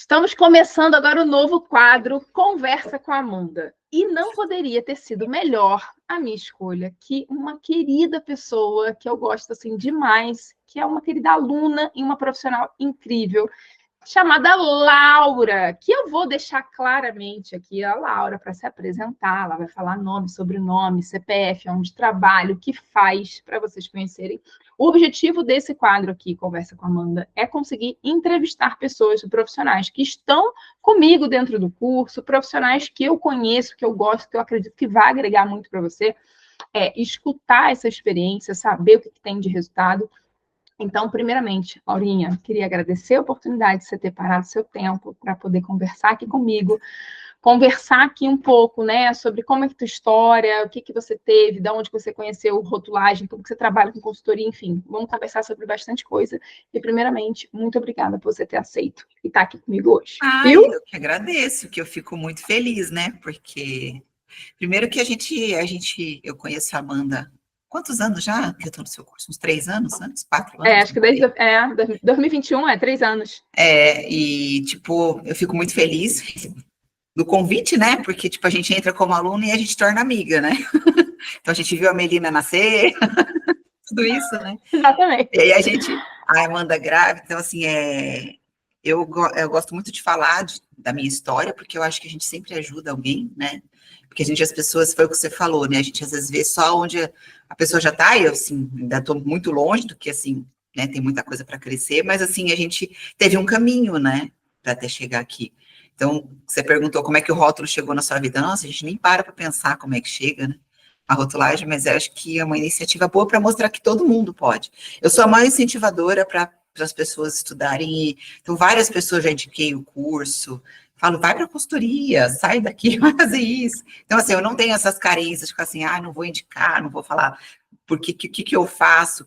Estamos começando agora o novo quadro Conversa com a Amanda. E não poderia ter sido melhor a minha escolha que uma querida pessoa que eu gosto assim demais, que é uma querida aluna e uma profissional incrível, chamada Laura, que eu vou deixar claramente aqui a Laura para se apresentar. Ela vai falar nome, sobrenome, CPF, onde trabalha, o que faz, para vocês conhecerem. O objetivo desse quadro aqui, Conversa com a Amanda, é conseguir entrevistar pessoas, profissionais que estão comigo dentro do curso, profissionais que eu conheço, que eu gosto, que eu acredito que vai agregar muito para você, escutar essa experiência, saber o que tem de resultado. Então, primeiramente, Laurinha, queria agradecer a oportunidade de você ter parado seu tempo para poder conversar aqui comigo, conversar aqui um pouco, né, sobre como é que tua história, o que que você teve, de onde você conheceu rotulagem, como que você trabalha com consultoria, enfim, vamos conversar sobre bastante coisa. E, primeiramente, muito obrigada por você ter aceito e estar aqui comigo hoje. Ai, Viu? eu que agradeço, que eu fico muito feliz, né? Porque, primeiro que eu conheço a Amanda, quantos anos já que eu estou no seu curso? Uns 3 anos, 4 anos? Acho que desde 2021, 3 anos. Tipo, eu fico muito feliz do convite, né? Porque, tipo, a gente entra como aluno e a gente torna amiga, né? Então, a gente viu a Melina nascer, tudo isso, né? Exatamente. E aí a Amanda grávida, então, assim, eu gosto muito de falar da minha história, porque eu acho que a gente sempre ajuda alguém, né? Porque as pessoas, foi o que você falou, né? A gente às vezes vê só onde a pessoa já está, e eu, assim, ainda estou muito longe do que, assim, né? Tem muita coisa para crescer, mas, assim, a gente teve um caminho, né? Para até chegar aqui. Então, você perguntou como é que o rótulo chegou na sua vida. Nossa, a gente nem para pensar como é que chega, né? A rotulagem, mas eu acho que é uma iniciativa boa para mostrar que todo mundo pode. Eu sou a maior incentivadora para as pessoas estudarem, então várias pessoas já indiquei o curso, falo, vai para a consultoria, sai daqui, vai fazer isso. Então, assim, eu não tenho essas carências de ficar assim, não vou indicar, não vou falar porque o que eu faço,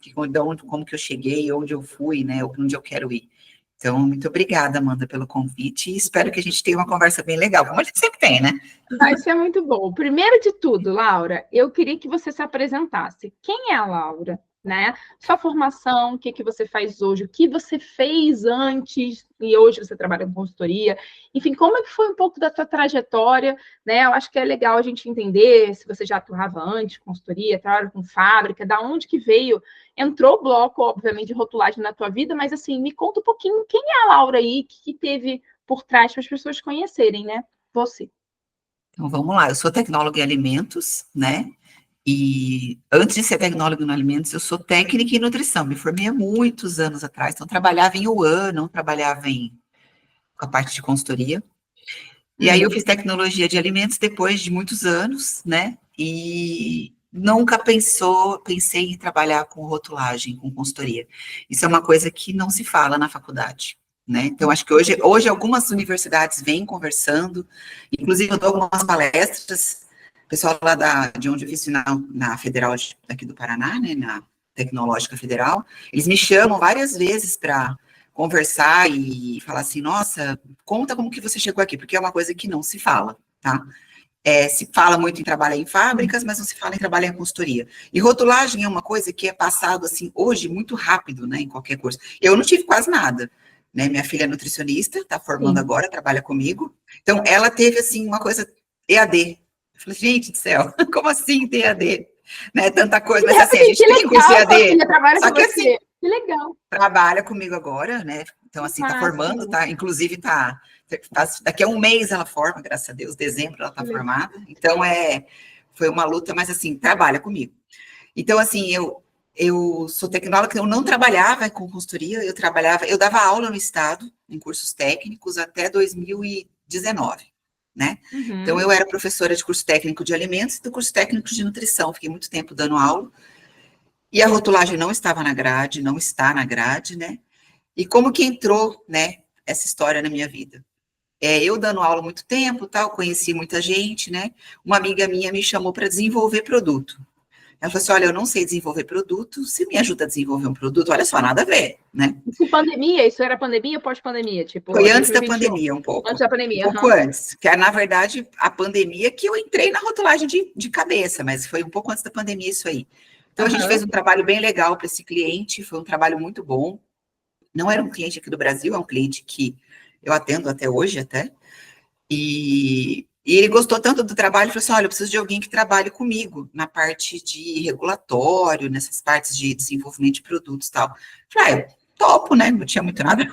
como que eu cheguei, onde eu fui, né, onde eu quero ir. Então, muito obrigada, Amanda, pelo convite, e espero que a gente tenha uma conversa bem legal, como a gente sempre tem, né? Vai ser muito bom. Primeiro de tudo, Laura, eu queria que você se apresentasse. Quem é a Laura? Né? Sua formação, o que que você faz hoje, o que você fez antes e hoje você trabalha com consultoria. Enfim, como é que foi um pouco da tua trajetória, né? Eu acho que é legal a gente entender se você já atuava antes, consultoria, trabalha com fábrica, da onde que veio. Entrou o bloco, obviamente, de rotulagem na tua vida, mas assim, me conta um pouquinho quem é a Laura aí, o que teve por trás para as pessoas conhecerem, né? Você. Então, vamos lá, eu sou tecnóloga em alimentos, né? E antes de ser tecnóloga em alimentos, eu sou técnica em nutrição. Me formei há muitos anos atrás, então trabalhava em UAN, não trabalhava com a parte de consultoria. E aí eu fiz tecnologia de alimentos depois de muitos anos, né? E nunca pensei em trabalhar com rotulagem, com consultoria. Isso é uma coisa que não se fala na faculdade, né? Então, acho que hoje algumas universidades vêm conversando, inclusive eu dou algumas palestras, o pessoal lá de onde eu fiz na Federal aqui do Paraná, né, na Tecnológica Federal, eles me chamam várias vezes para conversar e falar assim, nossa, conta como que você chegou aqui, porque é uma coisa que não se fala, tá? Se fala muito em trabalhar em fábricas, mas não se fala em trabalhar em consultoria. E rotulagem é uma coisa que é passado, assim, hoje, muito rápido, né, em qualquer curso. Eu não tive quase nada, né, minha filha é nutricionista, está formando agora, trabalha comigo, então ela teve, assim, uma coisa EAD. Eu falei, gente do céu, como assim EAD? Né, tanta coisa, mas assim, a gente tem curso EAD, só que assim, que legal. Trabalha comigo agora, né? Então, assim, tá formando, tá? Inclusive, daqui a um mês ela forma, graças a Deus, dezembro ela tá formada. Então, foi uma luta, mas assim, trabalha comigo. Então, assim, eu sou tecnóloga, eu não trabalhava com consultoria, eu dava aula no estado, em cursos técnicos, até 2019, né? Então, eu era professora de curso técnico de alimentos e do curso técnico de nutrição, fiquei muito tempo dando aula. E a rotulagem não estava na grade, não está na grade, né? E como que entrou, né, essa história na minha vida? Eu dando aula há muito tempo, tal, conheci muita gente, né? Uma amiga minha me chamou para desenvolver produto. Ela falou assim, olha, eu não sei desenvolver produto, você me ajuda a desenvolver um produto? Olha só, nada a ver, né? Isso era pandemia ou pós-pandemia? Tipo, foi antes da pandemia, um pouco. Antes da pandemia, um pouco antes. Que na verdade, a pandemia que eu entrei na rotulagem de cabeça, mas foi um pouco antes da pandemia isso aí. Então, a gente fez um trabalho bem legal para esse cliente, foi um trabalho muito bom. Não era um cliente aqui do Brasil, é um cliente que eu atendo até hoje, até, e ele gostou tanto do trabalho, falou assim, olha, eu preciso de alguém que trabalhe comigo na parte de regulatório, nessas partes de desenvolvimento de produtos e tal. Falei, eu topo, né, não tinha muito nada.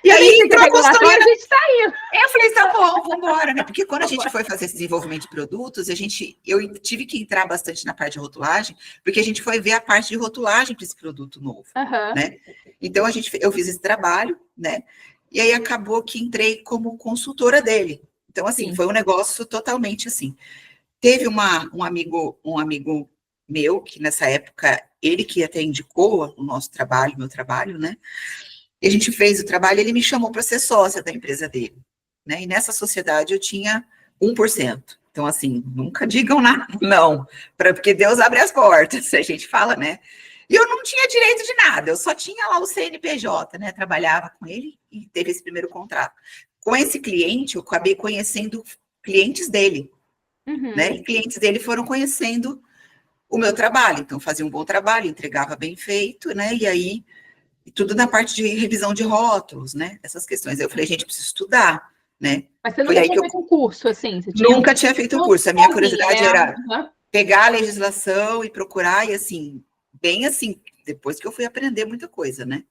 E eu aí nem sei que é entrou a regulatório, consultoria. a gente está indo. Eu falei, tá bom, vamos embora, né? Porque quando a gente foi fazer esse desenvolvimento de produtos, eu tive que entrar bastante na parte de rotulagem, porque a gente foi ver a parte de rotulagem para esse produto novo, né? Então, eu fiz esse trabalho, né? E aí acabou que entrei como consultora dele. Então, assim, foi um negócio totalmente assim. Teve um amigo meu, que nessa época, ele que até indicou o nosso trabalho, meu trabalho, né? E a gente fez o trabalho, ele me chamou para ser sócia da empresa dele, né? E nessa sociedade eu tinha 1%. Então, assim, nunca digam nada, não, porque Deus abre as portas, a gente fala, né? E eu não tinha direito de nada, eu só tinha lá o CNPJ, né? Trabalhava com ele e teve esse primeiro contrato. Com esse cliente, eu acabei conhecendo clientes dele, né? E clientes dele foram conhecendo o meu trabalho, então fazia um bom trabalho, entregava bem feito, né? E aí e tudo na parte de revisão de rótulos, né? Essas questões. Aí eu falei, gente, preciso estudar, né? Mas você Foi nunca aí tinha que eu feito um curso, assim? Você tinha nunca tinha feito um curso. A minha sozinha, curiosidade né? era pegar a legislação e procurar, e assim, bem assim, depois que eu fui aprender muita coisa, né?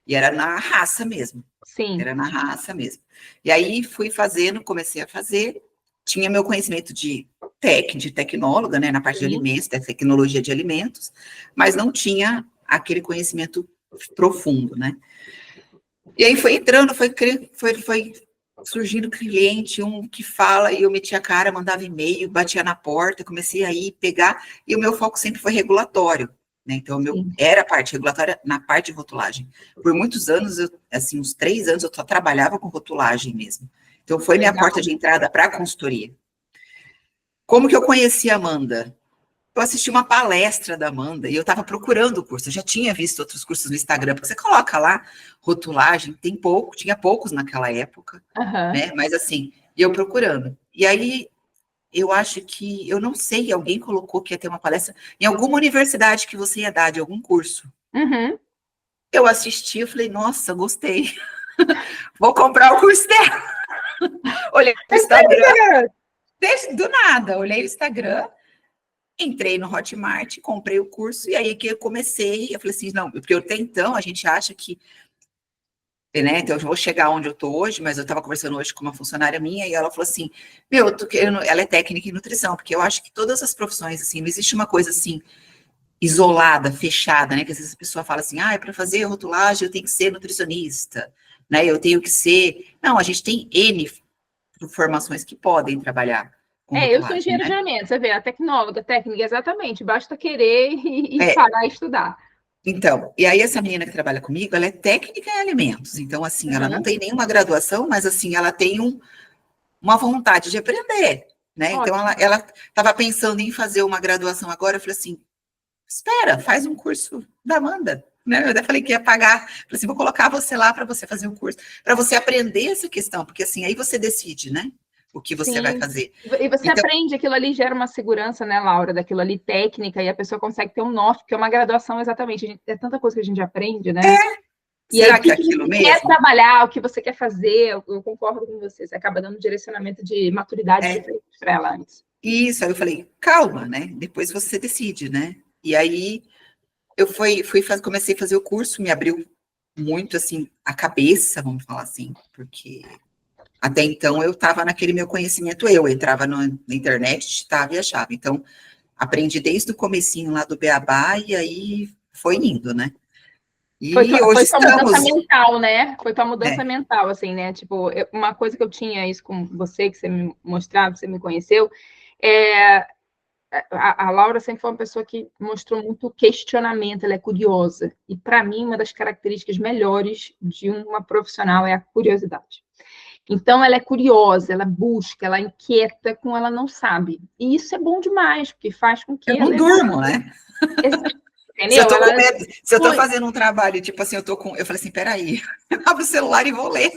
E era na raça mesmo. Sim. Era na raça mesmo. E aí fui fazendo, comecei a fazer, tinha meu conhecimento de tecnóloga, né? Na parte de alimentos, da tecnologia de alimentos, mas não tinha aquele conhecimento profundo, né? E aí foi entrando, foi surgindo cliente, um que fala, e eu metia a cara, mandava e-mail, batia na porta, comecei a ir pegar, e o meu foco sempre foi regulatório, né? Então, era a parte regulatória na parte de rotulagem. Por muitos anos, assim, uns 3 anos, eu só trabalhava com rotulagem mesmo. Então, foi minha porta de entrada para a consultoria. Como que eu conheci a Amanda? Eu assisti uma palestra da Amanda e eu estava procurando o curso. Eu já tinha visto outros cursos no Instagram, porque você coloca lá rotulagem, tinha poucos naquela época, né? Mas assim, eu procurando. E aí eu acho que, eu não sei, alguém colocou que ia ter uma palestra em alguma universidade que você ia dar de algum curso. Eu assisti, eu falei, nossa, gostei. Vou comprar o curso dela. Olhei o Instagram, do nada, olhei o Instagram. Entrei no Hotmart, comprei o curso, e aí que eu comecei, eu falei assim, não, porque até então a gente acha que, né, então eu vou chegar onde eu estou hoje, mas eu estava conversando hoje com uma funcionária minha, e ela falou assim, meu, eu tô querendo, ela é técnica em nutrição, porque eu acho que todas as profissões, assim, não existe uma coisa assim, isolada, fechada, né, que às vezes a pessoa fala assim, para fazer rotulagem eu tenho que ser nutricionista, né, eu tenho que ser, não, a gente tem N formações que podem trabalhar com rotulagem, eu sou engenheiro de alimentos, você vê, a tecnóloga, técnica, exatamente, basta querer e parar e estudar. Então, e aí essa menina que trabalha comigo, ela é técnica em alimentos, então assim, ela não tem nenhuma graduação, mas assim, ela tem uma vontade de aprender, né? Então ela estava pensando em fazer uma graduação agora, eu falei assim, espera, faz um curso da Amanda, né? Eu até falei que ia pagar, falei assim, vou colocar você lá para você fazer um curso, para você aprender essa questão, porque assim, aí você decide, né? O que você vai fazer. E você aprende, aquilo ali gera uma segurança, né, Laura, daquilo ali técnica, e a pessoa consegue ter um norte, porque é uma graduação exatamente, é tanta coisa que a gente aprende, né? E será aí, que é aquilo mesmo? Quer trabalhar, o que você quer fazer, eu concordo com você, você acaba dando um direcionamento de maturidade diferente para ela antes. Isso, aí eu falei, calma, né? Depois você decide, né? E aí eu comecei a fazer o curso, me abriu muito assim a cabeça, vamos falar assim, porque até então eu estava naquele meu conhecimento, eu entrava na internet, digitava e achava. Então, aprendi desde o comecinho lá do Beabá e aí foi indo, né? E hoje foi tua mudança estamos. mental, né? Foi tua mudança mental, assim, né? Tipo, uma coisa que eu tinha isso com você, que você me mostrava, que você me conheceu, a Laura sempre foi uma pessoa que mostrou muito questionamento, ela é curiosa. E, para mim, uma das características melhores de uma profissional é a curiosidade. Então, ela é curiosa, ela busca, ela inquieta com ela não sabe. E isso é bom demais, porque faz com que eu não durmo, né? Entendeu? Se eu tô com medo, se eu tô fazendo um trabalho, tipo assim, eu falei assim, peraí, eu abro o celular e vou ler.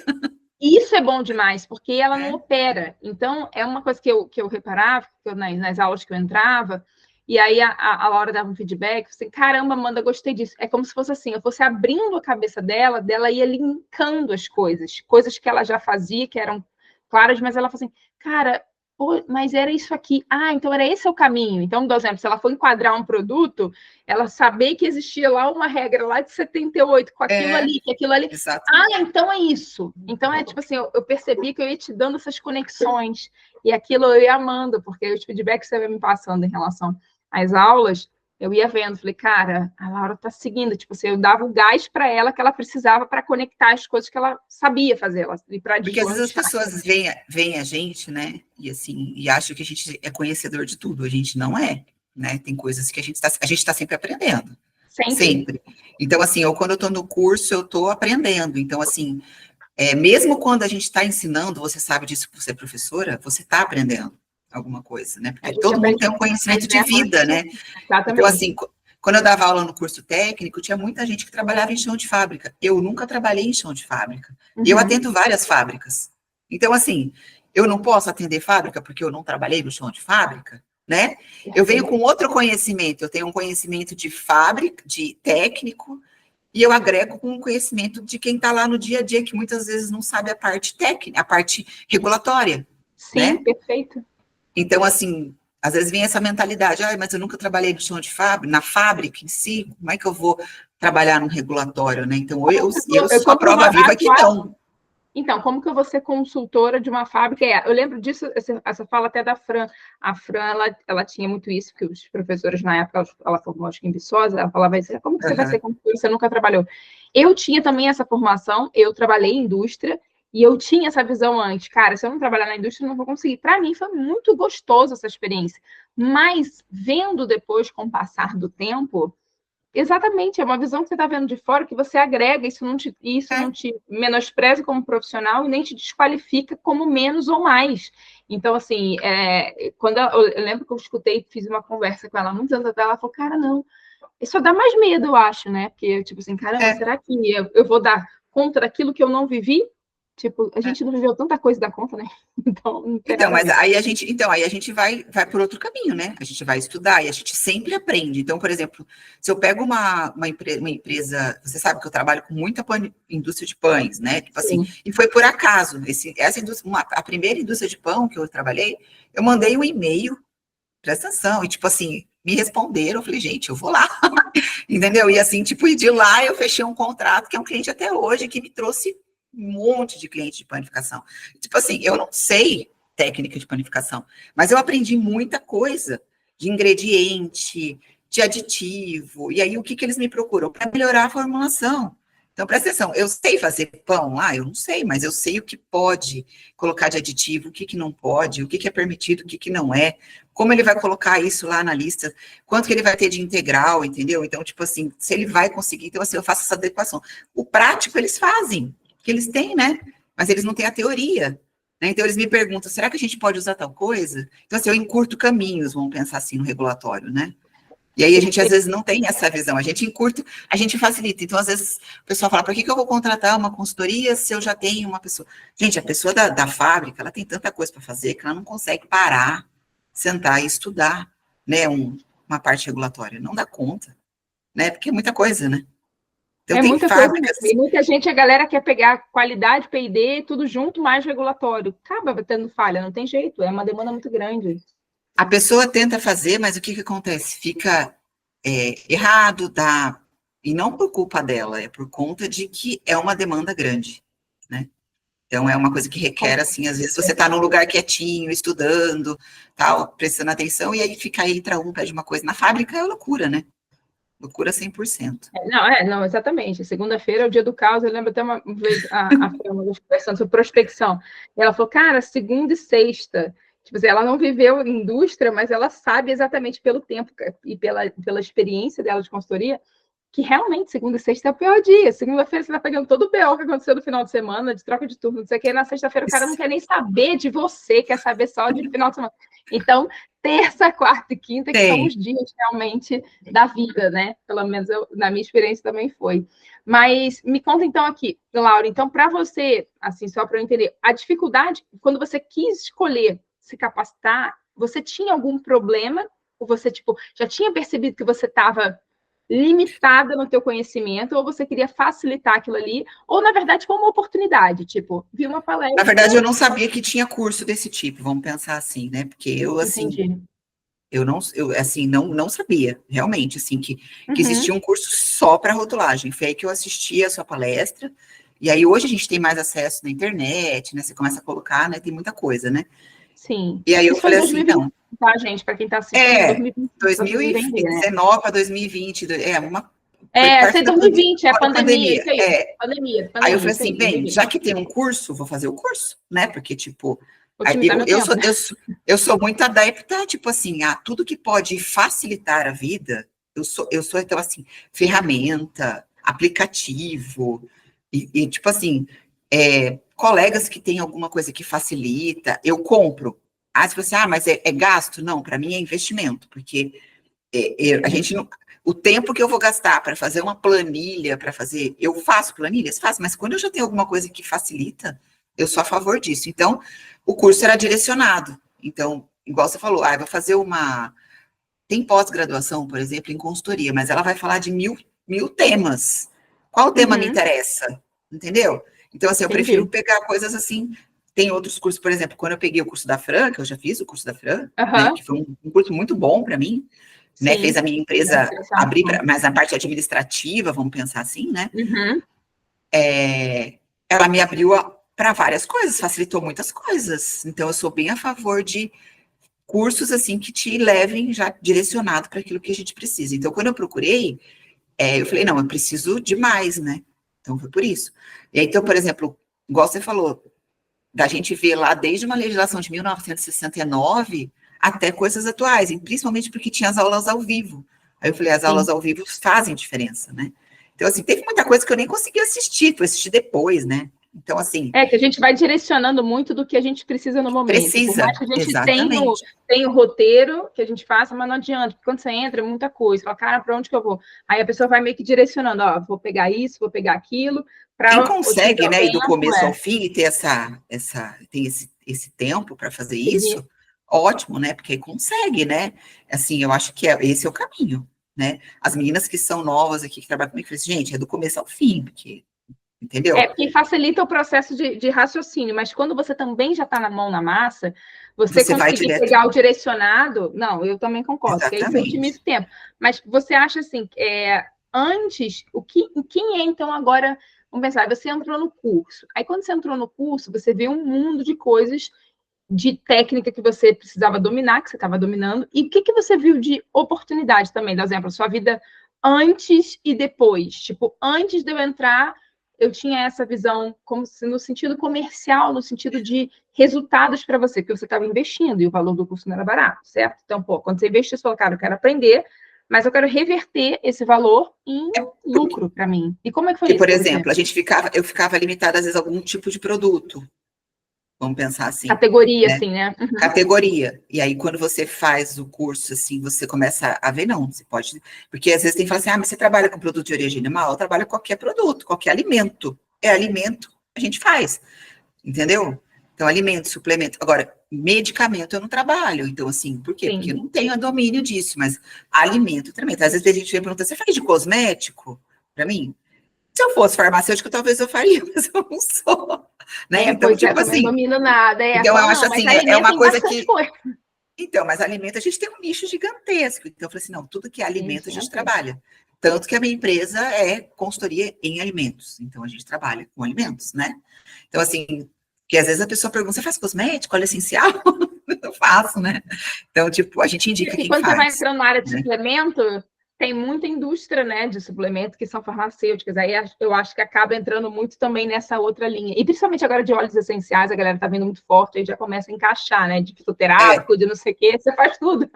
Isso é bom demais, porque ela não opera. Então, é uma coisa que eu reparava, nas aulas que eu entrava, E aí a Laura dava um feedback, assim, caramba, Amanda, gostei disso. É como se fosse assim, eu fosse abrindo a cabeça dela ia linkando as coisas que ela já fazia, que eram claras, mas ela falou assim, cara, pô, mas era isso aqui. Ah, então era esse o caminho. Então, por exemplo, se ela for enquadrar um produto, ela saber que existia lá uma regra lá de 78, com aquilo ali, que aquilo ali. Exato. Ah, então é isso. Então é tipo assim, eu percebi que eu ia te dando essas conexões, e aquilo eu ia amando, porque os feedbacks que você vai me passando em relação às aulas, eu ia vendo, falei, cara, a Laura tá seguindo, tipo assim, eu dava o gás para ela que ela precisava para conectar as coisas que ela sabia fazer, e para Porque às vezes as deslanchar. pessoas veem a gente, né, e assim, e acham que a gente é conhecedor de tudo, a gente não é, né, tem coisas que a gente está sempre aprendendo, sempre. Então, assim, quando eu estou no curso, eu estou aprendendo, então, assim, mesmo quando a gente está ensinando, você sabe disso que você é professora, você está aprendendo alguma coisa, né, porque todo mundo tem um conhecimento de vida, né, então, assim, quando eu dava aula no curso técnico, tinha muita gente que trabalhava em chão de fábrica. Eu nunca trabalhei em chão de fábrica. E eu atendo várias fábricas. Então, assim, eu não posso atender fábrica porque eu não trabalhei no chão de fábrica, né? Eu venho com outro conhecimento. Eu tenho um conhecimento de fábrica, de técnico, e eu agrego com um conhecimento de quem está lá no dia a dia, que muitas vezes não sabe a parte técnica, a parte regulatória. Sim, né? Perfeito. Então, assim, às vezes vem essa mentalidade, mas eu nunca trabalhei no chão de fábrica, na fábrica em si, como é que eu vou trabalhar no regulatório, né? Então, eu sou a prova viva que não. Então, como que eu vou ser consultora de uma fábrica? Eu lembro disso, essa fala até da Fran. A Fran, ela tinha muito isso, que os professores, na época, ela formou, acho que em Viçosa, ela falava assim, como que você vai ser consultora? Você nunca trabalhou. Eu tinha também essa formação, eu trabalhei em indústria, e eu tinha essa visão antes. Cara, se eu não trabalhar na indústria, eu não vou conseguir. Para mim, foi muito gostoso essa experiência. Mas, vendo depois, com o passar do tempo, exatamente, é uma visão que você está vendo de fora que você agrega, isso não te menospreza como profissional e nem te desqualifica como menos ou mais. Então, assim, quando eu lembro que eu escutei, fiz uma conversa com ela muitos anos atrás, ela falou, cara, não, isso dá mais medo, eu acho, né? Porque, tipo assim, caramba, será que eu vou dar conta daquilo que eu não vivi? Tipo, a gente não viveu tanta coisa da conta, né? Então, não tem nada a ver. Aí a gente vai por outro caminho, né? A gente vai estudar e a gente sempre aprende. Então, por exemplo, se eu pego uma empresa, você sabe que eu trabalho com muita indústria de pães, né? Tipo assim, e foi por acaso, essa indústria, a primeira indústria de pão que eu trabalhei, eu mandei um e-mail, presta atenção, e tipo assim, me responderam, eu falei, gente, eu vou lá, entendeu? E assim, tipo, e de lá eu fechei um contrato, que é um cliente até hoje, que me trouxe um monte de cliente de panificação. Tipo assim, eu não sei técnica de panificação, mas eu aprendi muita coisa de ingrediente, de aditivo, e aí o que eles me procuram? Para melhorar a formulação. Então, presta atenção, eu sei fazer pão? Eu não sei, mas eu sei o que pode colocar de aditivo, o que não pode, o que é permitido, o que não é, como ele vai colocar isso lá na lista, quanto que ele vai ter de integral, entendeu? Então, tipo assim, se ele vai conseguir, então assim, eu faço essa adequação. O prático eles fazem, que eles têm, né? Mas eles não têm a teoria. Né? Então, eles me perguntam, será que a gente pode usar tal coisa? Então, assim, eu encurto caminhos, vamos pensar assim, no regulatório, né? E aí a gente, às vezes, não tem essa visão. A gente encurta, a gente facilita. Então, às vezes, o pessoal fala, por que eu vou contratar uma consultoria se eu já tenho uma pessoa? Gente, a pessoa da fábrica, ela tem tanta coisa para fazer que ela não consegue parar, sentar e estudar, né? Uma parte regulatória. Não dá conta, né? Porque é muita coisa, né? Então, tem muita fábricas... coisa. E muita gente, a galera quer pegar qualidade, P&D, tudo junto, mais regulatório. Acaba tendo falha, não tem jeito, é uma demanda muito grande. A pessoa tenta fazer, mas o que acontece? Fica errado, dá... E não por culpa dela, é por conta de que é uma demanda grande, né? Então, é uma coisa que requer, assim, às vezes você está num lugar quietinho, estudando, tal, prestando atenção, e aí fica entra um, pede uma coisa. Na fábrica é loucura, né? Loucura 100%. Não, exatamente. Segunda-feira é o dia do caos. Eu lembro até uma vez a Fran conversando sobre prospecção. E ela falou, cara, segunda e sexta. Tipo assim, ela não viveu em indústria, mas ela sabe exatamente pelo tempo e pela experiência dela de consultoria que realmente segunda e sexta é o pior dia. Segunda-feira você tá pegando todo o BO que aconteceu no final de semana, de troca de turno, não sei o que, e na sexta-feira o cara não quer nem saber de você, quer saber só de final de semana. Então, terça, quarta e quinta, que são os dias realmente da vida, né? Pelo menos na minha experiência também foi. Mas me conta então aqui, Laura, então para você, assim, só para eu entender, a dificuldade, quando você quis escolher se capacitar, você tinha algum problema Ou você, tipo, já tinha percebido que você estava limitada no teu conhecimento, ou você queria facilitar aquilo ali, ou, na verdade, foi uma oportunidade, tipo, vi uma Na palestra, verdade, eu não sabia que tinha curso desse tipo, vamos pensar assim, né? Porque eu, assim, entendi. assim, não sabia, realmente, assim, que Uhum, existia um curso só para rotulagem. Foi aí que eu assisti a sua palestra, e aí hoje a gente tem mais acesso na internet, né? Você começa a colocar, né? Tem muita coisa, né? sim. E aí eu Isso foi em falei assim, 2020, não, tá, gente? Para quem está assistindo, é 2020, para vocês entenderem, né? 2019 para 2020, foi É, perto sei da pandemia, 2020, é da pandemia, pandemia. isso aí. É. Aí eu Pandemia, falei isso aí, assim, bem, já 2020. que tem um curso, vou fazer o curso, né? Porque, tipo, Otimizar meu tempo, né? eu sou muito adepta, tipo assim, a tudo que pode facilitar a vida, então, assim, ferramenta, aplicativo, tipo assim, colegas que têm alguma coisa que facilita, eu compro. Ah, se você, mas é gasto? Não, para mim é investimento, porque a gente não, o tempo que eu vou gastar para fazer uma planilha, para fazer, eu faço planilhas, faço, mas quando eu já tenho alguma coisa que facilita, eu sou a favor disso. Então, o curso era direcionado. Então, igual você falou, vai fazer tem pós-graduação, por exemplo, em consultoria, mas ela vai falar de mil temas. Qual tema me Uhum, interessa? Entendeu? Então, assim, eu prefiro entendi. pegar coisas assim. Tem outros cursos, por exemplo, quando eu peguei o curso da Fran, que eu já fiz o curso da Fran, né, Aham, que foi um curso muito bom para mim, né, fez sim. a minha Deve empresa ser essa abrir, ação. mas na parte administrativa, vamos pensar assim, né, Uhum. ela me abriu para várias coisas, facilitou muitas coisas. Então, eu sou bem a favor de cursos, assim, que te levem já direcionado para aquilo que a gente precisa. Então, quando eu procurei, eu falei, não, eu preciso de mais, né? Então, foi por isso. E aí, então, por exemplo, igual você falou, da gente ver lá desde uma legislação de 1969 até coisas atuais, e principalmente porque tinha as aulas ao vivo. Aí eu falei, as aulas Sim. ao vivo fazem diferença, né? Então, assim, teve muita coisa que eu nem consegui assistir, fui assistir depois, né? Então, assim, É que a gente vai direcionando muito do que a gente precisa no momento. Por mais precisa, que a gente exatamente. tenha o roteiro que a gente faça, mas não adianta, porque quando você entra é muita coisa. Fala, cara, para onde que eu vou? Aí a pessoa vai meio que direcionando, ó, vou pegar isso, vou pegar aquilo, Quem para consegue, otimizar o né, ir do tempo. começo ao fim e ter tem esse tempo para fazer Uhum. isso, ótimo, né? Porque consegue, né? Assim, eu acho que esse é o caminho, né? As meninas que são novas aqui, que trabalham comigo, falam assim, gente, é do começo ao fim, porque, É, entendeu? porque facilita o processo de raciocínio, mas quando você também já está na mão na massa, você Você vai conseguir direto. pegar o direcionado, não, eu também concordo, porque aí você otimiza Exatamente. o tempo. Mas você acha assim, antes, quem é então agora, vamos pensar, você entrou no curso, aí quando você entrou no curso, você vê um mundo de coisas de técnica que você precisava dominar, que você estava dominando, e o que você viu de oportunidade também, por exemplo, a sua vida antes e depois. Tipo, antes de eu entrar, eu tinha essa visão como se no sentido comercial, no sentido de resultados para você, que você estava investindo, e o valor do curso não era barato, certo? Então, pô, quando você investiu, você falou, cara, eu quero aprender, mas eu quero reverter esse valor em Porque, lucro para mim. E como é que foi porque, isso por para você? exemplo, eu ficava limitada, às vezes, a algum tipo de produto, vamos pensar assim, Categoria, né? assim, né? Uhum. Categoria. E aí, quando você faz o curso, assim, você começa a ver, não, você pode. Porque às vezes tem que falar assim, mas você trabalha com produto de origem animal? Eu trabalho com qualquer produto, qualquer alimento. É alimento, a gente faz, entendeu? Então, alimento, suplemento. Agora, medicamento eu não trabalho. Então, assim, por quê? Porque eu Sim. não tenho domínio disso, mas alimento também. Às vezes a gente vem perguntar, você faz de cosmético? Para mim? Se eu fosse farmacêutico, talvez eu faria, mas eu não sou. Né? Então, Pois é, tipo também não assim, domino nada. então Fala, eu acho não, mas assim, é alimento uma tem coisa bastante que coisa. então, mas alimento a gente tem um nicho gigantesco. Então, eu falei assim, não, tudo que é alimento a gente Gigantesco. trabalha. Tanto que a minha empresa é consultoria em alimentos. Então, a gente trabalha com alimentos, né? Então, assim, que às vezes a pessoa pergunta, você faz cosmético, óleo essencial? Eu faço, né? Então, tipo, a gente indica E quem quando você vai faz, entrando na área de né? suplemento, tem muita indústria, né, de suplemento que são farmacêuticas. Aí eu acho que acaba entrando muito também nessa outra linha. E principalmente agora de óleos essenciais, a galera tá vindo muito forte, aí já começa a encaixar, né, de É, fitoterápico, de não sei o quê, você faz tudo.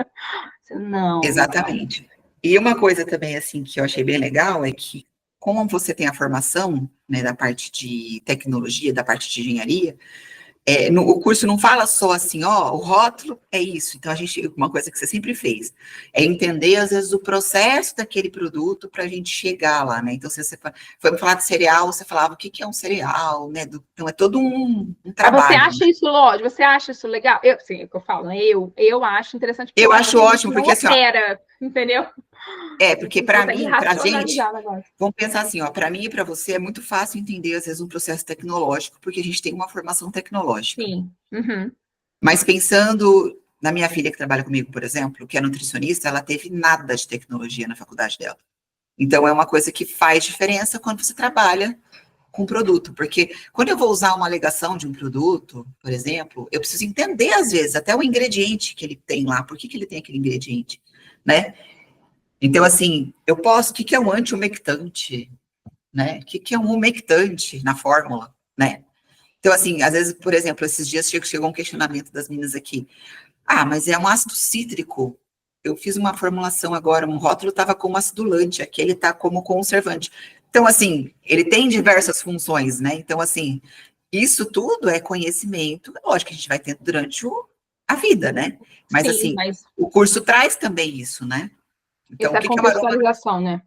Não vai. exatamente. E uma coisa também, assim, que eu achei bem legal é que, como você tem a formação, né, da parte de tecnologia, da parte de engenharia, O curso não fala só assim, ó, o rótulo é isso. Então, uma coisa que você sempre fez é entender, às vezes, o processo daquele produto para a gente chegar lá, né? Então, se você foi falar de cereal, você falava o que é um cereal, né? Então, é todo um Mas você trabalho. acha isso lógico? Você acha isso legal? Sim, é o que eu falo, né? Eu acho interessante, porque Eu eu acho acho que a gente ótimo, não porque assim, ó, opera, entendeu? porque Não para consegue mim, para a racionalizar gente, o negócio. vamos pensar assim, ó, para mim e para você é muito fácil entender, às vezes, um processo tecnológico, porque a gente tem uma formação tecnológica. Sim. Uhum. Mas pensando na minha filha que trabalha comigo, por exemplo, que é nutricionista, ela teve nada de tecnologia na faculdade dela. Então, é uma coisa que faz diferença quando você trabalha com produto, porque quando eu vou usar uma alegação de um produto, por exemplo, eu preciso entender, às vezes, até o ingrediente que ele tem lá, por que ele tem aquele ingrediente, né? Então, assim, o que é um anti-umectante, né? O que é um umectante na fórmula, né? Então, assim, às vezes, por exemplo, esses dias chegou um questionamento das meninas aqui. Ah, mas é um ácido cítrico. Eu fiz uma formulação agora, um rótulo estava como acidulante, aqui ele está como conservante. Então, assim, ele tem diversas funções, né? Então, assim, isso tudo é conhecimento, lógico que a gente vai tendo durante a vida, né? Mas, Sim, assim, mas o curso traz também isso, né? Então, o essa que é uma aroma? contextualização, né?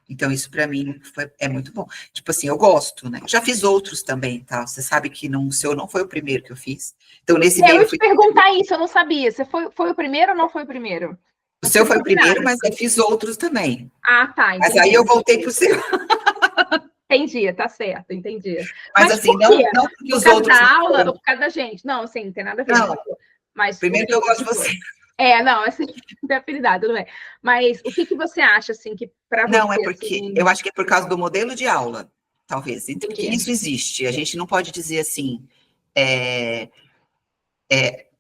Então isso para mim é muito bom. Tipo assim, eu gosto, né? Já fiz outros também, tá? Você sabe que o seu não foi o primeiro que eu fiz. Então, nesse Eu meio, ia te perguntar isso, eu não sabia. Você foi o primeiro ou não foi o primeiro? o Não seu tinha foi o primeiro, combinado. mas eu fiz outros também. Ah, tá, Mas aí eu entendi. voltei pro seu. Entendi, tá certo, entendi. Mas Mas assim, por quê? não porque Por os causa outros não da aula ou foram. por causa da gente? Não, sim, não tem nada a ver. Não, Mas o primeiro que eu que gosto de que você. foi? Não, assim, não tem afinidade, tudo bem. Mas o que você acha, assim, que para Não, é você, porque assim, eu acho que é por causa do modelo de aula, talvez. Porque entendi. isso existe. A gente não pode dizer assim. é,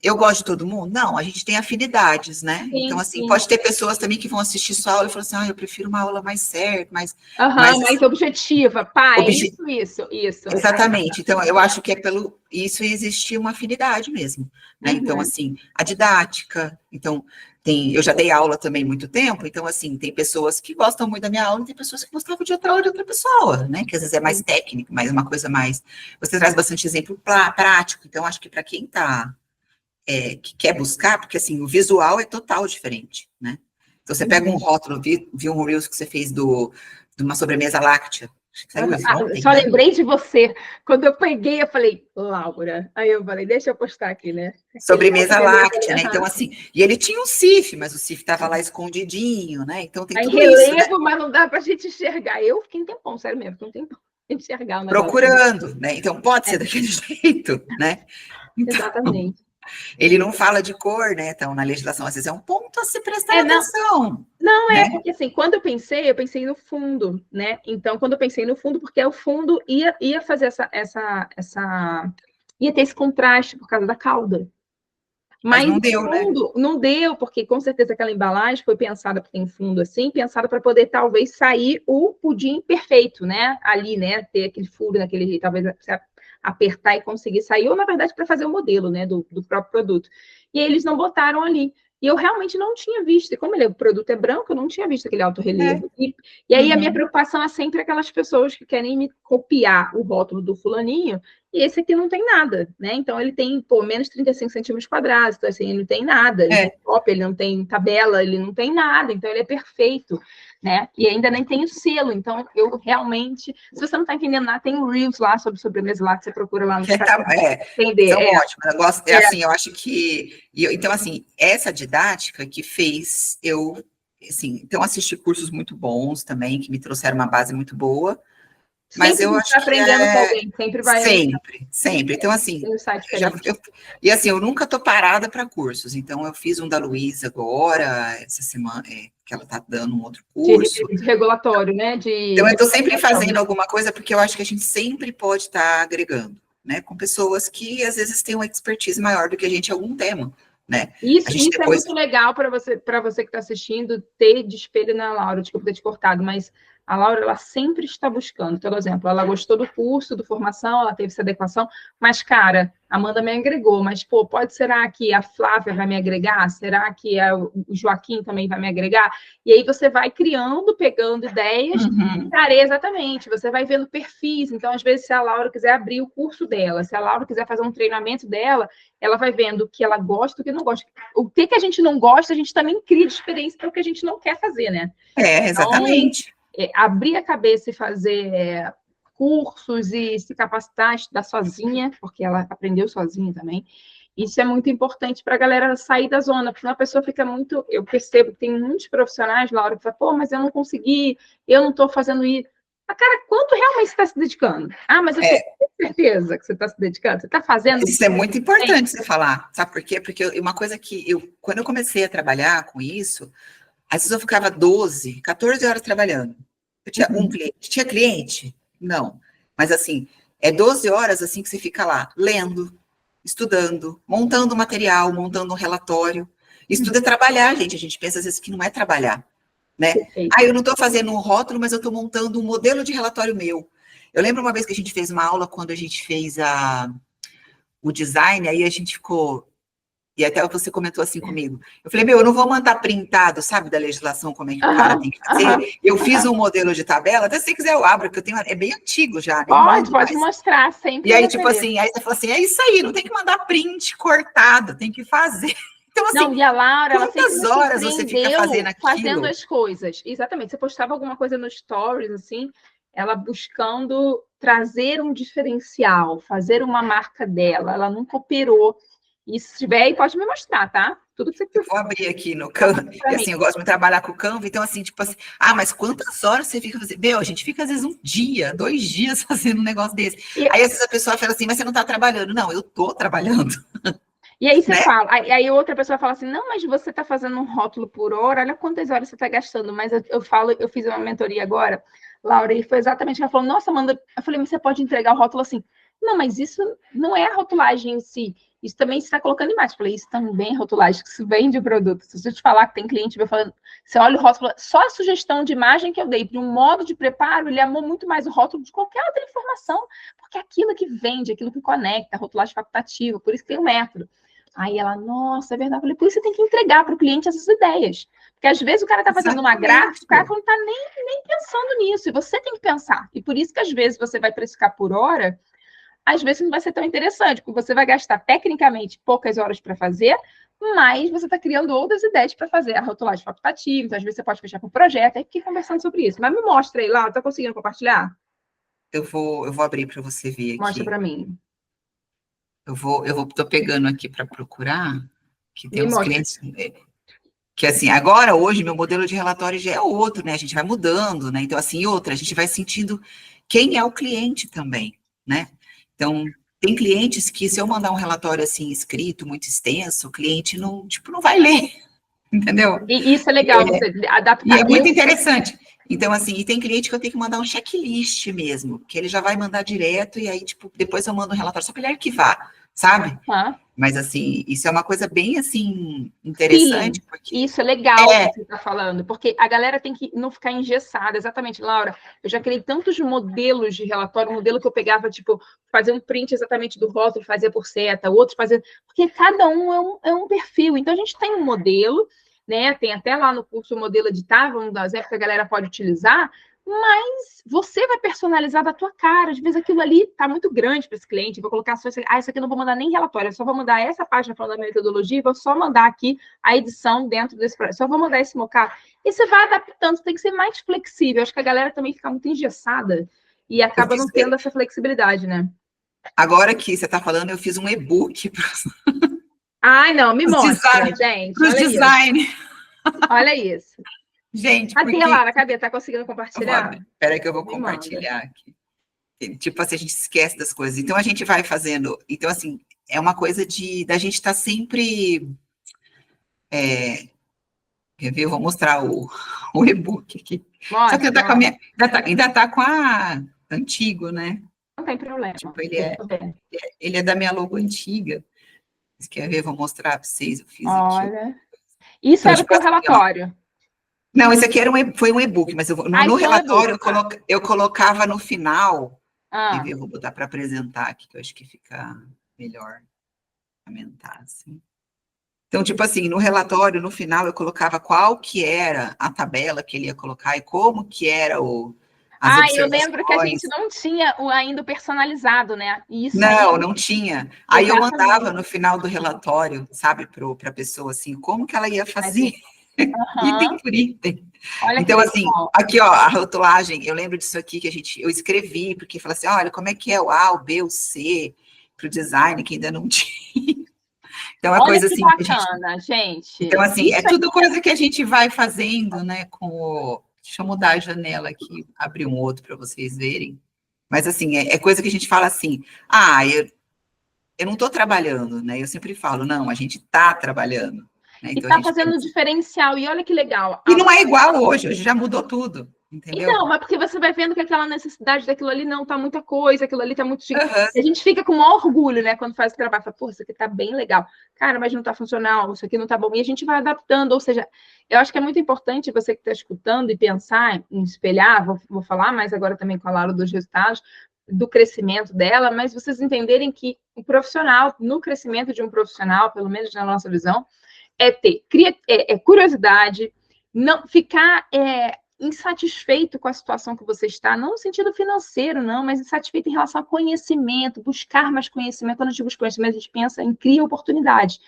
eu gosto de todo mundo? Não, a gente tem afinidades, né? Então, Sim, assim, sim. pode ter pessoas também que vão assistir sua aula e falar assim, eu prefiro uma aula mais certa, Aham, mais mais assim, objetiva. Pá, é obje... isso. Exatamente. Então, eu acho que é pelo isso existir uma afinidade mesmo, né? Então, Uhum, assim, a didática. Então, eu já dei aula também há muito tempo, então, assim, tem pessoas que gostam muito da minha aula e tem pessoas que gostavam de outra aula de outra pessoa, né? Que às vezes é mais sim. técnico, mas uma coisa mais. Você traz bastante exemplo prático, então, acho que para quem está que quer buscar, porque assim, o visual é total diferente, né? Então você pega um Uhum. rótulo, viu um Reels que você fez de uma sobremesa láctea, acho que saiu ontem, Só né? lembrei de você. Quando eu peguei, eu falei, Laura. Aí eu falei, deixa eu postar aqui, né? Aquele Sobremesa beleza, láctea, né? Então, aham. assim, e ele tinha um CIF, mas o CIF estava lá escondidinho, né? Então tem Aí tudo isso, né? relevo, mas não dá pra gente enxergar. Eu fiquei um tempão, sério mesmo, fiquei um tempão pra enxergar o negócio. Procurando, né? Então pode ser É, daquele jeito, né? Então, exatamente. ele não fala de cor, né? Então, na legislação, às vezes é um ponto a se prestar Não, atenção, não é né? porque assim, quando eu pensei no fundo, né? Então, quando eu pensei no fundo, porque o fundo ia fazer ia ter esse contraste por causa da cauda. Mas Mas não o deu, né? fundo não deu, porque com certeza aquela embalagem foi pensada, porque tem um fundo assim, pensada para poder talvez sair o pudim perfeito, né? Ali, né? Ter aquele furo naquele jeito, talvez você apertar e conseguir sair, ou na verdade para fazer o modelo, né? Do próprio produto. E eles não botaram ali. E eu realmente não tinha visto, e como o produto é branco, eu não tinha visto aquele alto É. relevo. E aí a minha Uhum. preocupação é sempre aquelas pessoas que querem me copiar o rótulo do fulaninho e esse aqui não tem nada, né? Então ele tem, menos 35 centímetros quadrados, então assim, ele não tem nada, ele não tem É. cópia, ele não tem tabela, ele não tem nada, então ele é perfeito, né? E ainda nem tem o selo, então eu realmente, se você não está entendendo nada, tem um Reels lá sobre sobremesa lá que você procura lá no Instagram. Entender, São ótimos. Eu gosto, é, assim, eu acho que. Então, assim, essa didática que fez eu. Assim, então, assisti cursos muito bons também, que me trouxeram uma base muito boa, mas sempre a eu gente acho está que aprendendo com alguém, sempre vai sempre, sempre. Então, assim, ter um site eu já, diferente. e assim, eu nunca tô parada para cursos, então eu fiz um da Luísa agora, essa semana, que ela está dando um outro curso. De regulatório, né? De Então, eu estou sempre regulamentação. fazendo alguma coisa, porque eu acho que a gente sempre pode estar agregando, né? Com pessoas que, às vezes, têm uma expertise maior do que a gente em algum tema, né? A gente Isso é depois... muito legal para você que está assistindo, ter de espelho na Laura, desculpa ter te cortado, mas A Laura, ela sempre está buscando. Então, por exemplo, ela gostou do curso, do formação, ela teve essa adequação, mas, cara, a Amanda me agregou, mas, pô, será que a Flávia vai me agregar? Será que o Joaquim também vai me agregar? E aí você vai criando, pegando ideias, cara, exatamente, você vai vendo perfis. Então, às vezes, se a Laura quiser abrir o curso dela, se a Laura quiser fazer um treinamento dela, ela vai vendo o que ela gosta e o que não gosta. O que a gente não gosta, a gente também cria de experiência para o que a gente não quer fazer, né? Exatamente. Então, abrir a cabeça e fazer cursos e se capacitar, estudar sozinha, porque ela aprendeu sozinha também. Isso é muito importante para a galera sair da zona, porque a pessoa fica muito. Eu percebo que tem muitos profissionais, Laura, que falam, pô, mas eu não consegui, eu não estou fazendo isso. Ah, cara, quanto realmente você está se dedicando? Ah, mas eu tenho certeza que você está se dedicando, você está fazendo. Mas isso é muito importante você falar, sabe por quê? Porque uma coisa que quando eu comecei a trabalhar com isso, às vezes eu ficava 12, 14 horas trabalhando. Eu tinha um cliente. Tinha cliente? Não. Mas assim, 12 horas assim que você fica lá, lendo, estudando, montando material, montando um relatório. Isso é trabalhar, gente. A gente pensa às vezes que não é trabalhar, né? Eu não estou fazendo um rótulo, mas eu estou montando um modelo de relatório meu. Eu lembro uma vez que a gente fez uma aula quando a gente fez o design, aí a gente ficou... E até você comentou assim comigo. Eu falei, eu não vou mandar printado, sabe, da legislação, como é que o cara tem que fazer. Eu fiz um modelo de tabela, até se você quiser eu abro, porque eu tenho, é bem antigo já. Pode mostrar, sempre. E aí, tipo assim, aí você falou assim, é isso aí, não tem que mandar print cortado, tem que fazer. Então, assim, não, e a Laura, quantas horas você fica fazendo aquilo? Fazendo as coisas. Exatamente. Você postava alguma coisa no Stories, assim, ela buscando trazer um diferencial, fazer uma marca dela. Ela nunca operou. E se tiver aí, pode me mostrar, tá? Tudo que você quiser. Eu vou abrir aqui no Canva, e assim, eu gosto de trabalhar com o Canva, então assim, tipo assim, mas quantas horas você fica fazendo? A gente fica às vezes 1 dia, 2 dias fazendo um negócio desse. Aí às vezes a pessoa fala assim, mas você não está trabalhando. Não, eu estou trabalhando. E aí você fala, aí outra pessoa fala assim, não, mas você está fazendo um rótulo por hora, olha quantas horas você está gastando. Mas eu fiz uma mentoria agora, Laura, e foi exatamente, ela falou, nossa, Amanda, eu falei, mas você pode entregar o rótulo assim. Não, mas isso não é a rotulagem em si, isso também você está colocando imagem. Eu falei, isso também é rotulagem, que se vende o produto. Se eu te falar que tem cliente me falando, você olha o rótulo, só a sugestão de imagem que eu dei de um modo de preparo, ele amou muito mais o rótulo de qualquer outra informação, porque é aquilo que vende, aquilo que conecta, a rotulagem facultativa, por isso que tem um método. Aí ela, nossa, é verdade. Eu falei, por isso você tem que entregar para o cliente essas ideias. Porque às vezes o cara está fazendo uma gráfica, o cara não está nem pensando nisso, e você tem que pensar. E por isso que às vezes você vai precificar por hora, às vezes não vai ser tão interessante, porque você vai gastar tecnicamente poucas horas para fazer, mas você está criando outras ideias para fazer a rotulagem facultativa, então às vezes você pode fechar com o projeto, aí fiquei conversando sobre isso. Mas me mostra aí lá, tá conseguindo compartilhar? Eu vou abrir para você ver aqui. Mostra para mim. Tô pegando aqui para procurar, que tem uns clientes que assim, agora, hoje, meu modelo de relatório já é outro, né? A gente vai mudando, né? Então, assim, a gente vai sentindo quem é o cliente também, né? Então, tem clientes que, se eu mandar um relatório, assim, escrito, muito extenso, o cliente não vai ler, entendeu? E isso é legal, você adaptar. E é muito interessante. Então, assim, e tem cliente que eu tenho que mandar um checklist mesmo, que ele já vai mandar direto, e aí, tipo, depois eu mando um relatório só para ele arquivar, sabe? Mas, assim, isso é uma coisa bem, assim, interessante. Porque isso é legal que você está falando, porque a galera tem que não ficar engessada. Exatamente, Laura. Eu já criei tantos modelos de relatório, um modelo que eu pegava, tipo, fazer um print exatamente do rótulo, fazia por seta, outro fazia... Porque cada um é um perfil. Então, a gente tem um modelo, né? Tem até lá no curso o modelo editável, um dos exemplos que a galera pode utilizar, mas você vai personalizar da tua cara. Às vezes aquilo ali tá muito grande para esse cliente. Vou colocar só isso aqui eu não vou mandar nem relatório, eu só vou mandar essa página falando da metodologia, vou só mandar aqui a edição dentro desse projeto. Só vou mandar esse mockup. E você vai adaptando, você tem que ser mais flexível. Acho que a galera também fica muito engessada e acaba não tendo essa flexibilidade, né? Agora que você está falando, eu fiz um e-book para... Ai, não, me mostra, gente. Para os design. Olha isso. Gente, cadê, Lara? Cadê? Tá conseguindo compartilhar? Espera que eu vou compartilhar aqui. Tipo assim, a gente esquece das coisas. Então, a gente vai fazendo... Então, assim, é uma coisa da gente estar sempre... Quer ver? Eu vou mostrar o e-book aqui. Mostra, só que ainda tá com a... Antigo, né? Não tem problema. Tipo, ele é da minha logo antiga. Você quer ver? Eu vou mostrar para vocês. Eu fiz Olha. aqui. Isso então, era o teu relatório. Não, esse aqui foi um e-book, mas no Então é relatório e-book, eu colocava no final, quer Ah, ver, eu vou botar para apresentar aqui, que eu acho que fica melhor comentar, assim. Então, tipo assim, no relatório, no final, eu colocava qual que era a tabela que ele ia colocar e como que era as eu lembro que a gente observações. não tinha ainda o personalizado, né? E isso aí, Não, não tinha. Aí eu mandava exatamente. no final do relatório, sabe, para a pessoa, assim, como que ela ia Mas, fazer, item aham, por item. olha que Então, assim, legal. aqui, ó, a rotulagem, eu lembro disso aqui que eu escrevi, porque falei assim, olha, como é que é o A, o B, o C, para o design, que ainda não tinha. Então, é Olha coisa que assim que a gente. bacana, Então, gente. assim, é Isso tudo coisa que a gente vai fazendo, né, com o. Deixa eu mudar a janela aqui, abrir um outro para vocês verem. Mas, assim, é coisa que a gente fala assim, eu não estou trabalhando, né? Eu sempre falo, não, a gente está trabalhando. Né? e Então, a está gente fazendo pensa. diferencial. E olha que legal. E não é igual hoje já mudou tudo, entendeu? Então, mas porque você vai vendo que aquela necessidade daquilo ali não tá muita coisa, aquilo ali tá muito chique. Aham. E a gente fica com o maior orgulho, né, quando faz o trabalho. Fala, pô, isso aqui tá bem legal. Cara, mas não tá funcional, isso aqui não tá bom. E a gente vai adaptando. Ou seja, eu acho que é muito importante você que está escutando e pensar em espelhar, vou falar mais agora também com a Laura dos resultados, do crescimento dela, mas vocês entenderem que o profissional, no crescimento de um profissional, pelo menos na nossa visão, é ter curiosidade, não ficar insatisfeito com a situação que você está, não no sentido financeiro, não, mas insatisfeito em relação a conhecimento, buscar mais conhecimento. Quando a gente busca conhecimento, a gente pensa em criar oportunidades.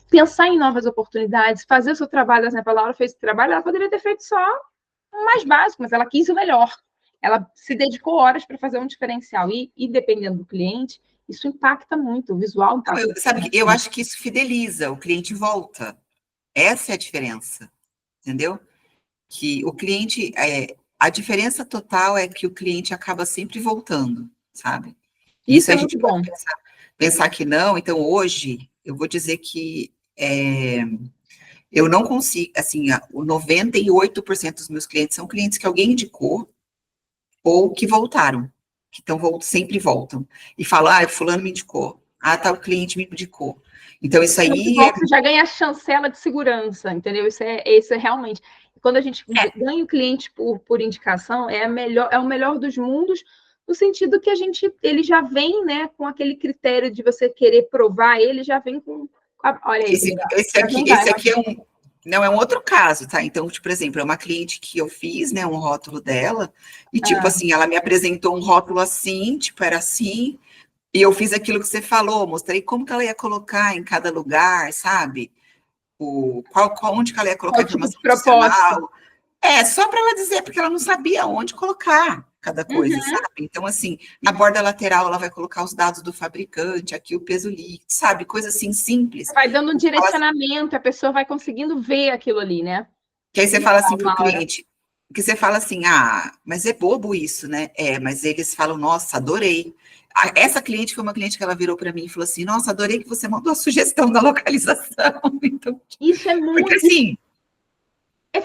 Pensar em novas oportunidades, fazer o seu trabalho, por exemplo, a Laura fez esse trabalho, ela poderia ter feito só o mais básico, mas ela quis o melhor. Ela se dedicou horas para fazer um diferencial. E dependendo do cliente, isso impacta muito, o visual Não, impacta sabe, eu muito. acho que isso fideliza, o cliente volta. Essa é a diferença, entendeu? Que o cliente, a diferença total é que o cliente acaba sempre voltando, sabe? Isso Isso é a muito gente pode bom. pensar que não. Então, hoje, eu vou dizer que eu não consigo, assim, o 98% dos meus clientes são clientes que alguém indicou ou que voltaram, que sempre voltam. E falam, fulano me indicou. Tal cliente me indicou. Então, isso Quando você aí volta, você já ganha a chancela de segurança, entendeu? Isso é realmente. Quando a gente ganha o cliente por indicação, é o melhor dos mundos, no sentido que ele já vem, né, com aquele critério de você querer provar, ele já vem com. Olha aí, que legal. esse aqui não é um outro caso, tá? Então, tipo, por exemplo, é uma cliente que eu fiz, né, um rótulo dela, e tipo assim, ela me apresentou um rótulo assim, tipo, era assim, e eu fiz aquilo que você falou, mostrei como que ela ia colocar em cada lugar, sabe? Onde que ela ia colocar Qual a o tipo de informação propósito? adicional. Só para ela dizer, porque ela não sabia onde colocar cada coisa, Uhum. sabe? Então, assim, na borda lateral ela vai colocar os dados do fabricante, aqui o peso líquido, sabe? Coisa assim simples. Vai dando um direcionamento, a pessoa vai conseguindo ver aquilo ali, né? Que aí você fala assim para o Laura. cliente, que você fala assim, mas é bobo isso, né? Mas eles falam, nossa, adorei. Essa cliente foi uma cliente que ela virou para mim e falou assim, nossa, adorei que você mandou a sugestão da localização. Então, Isso é porque muito. assim,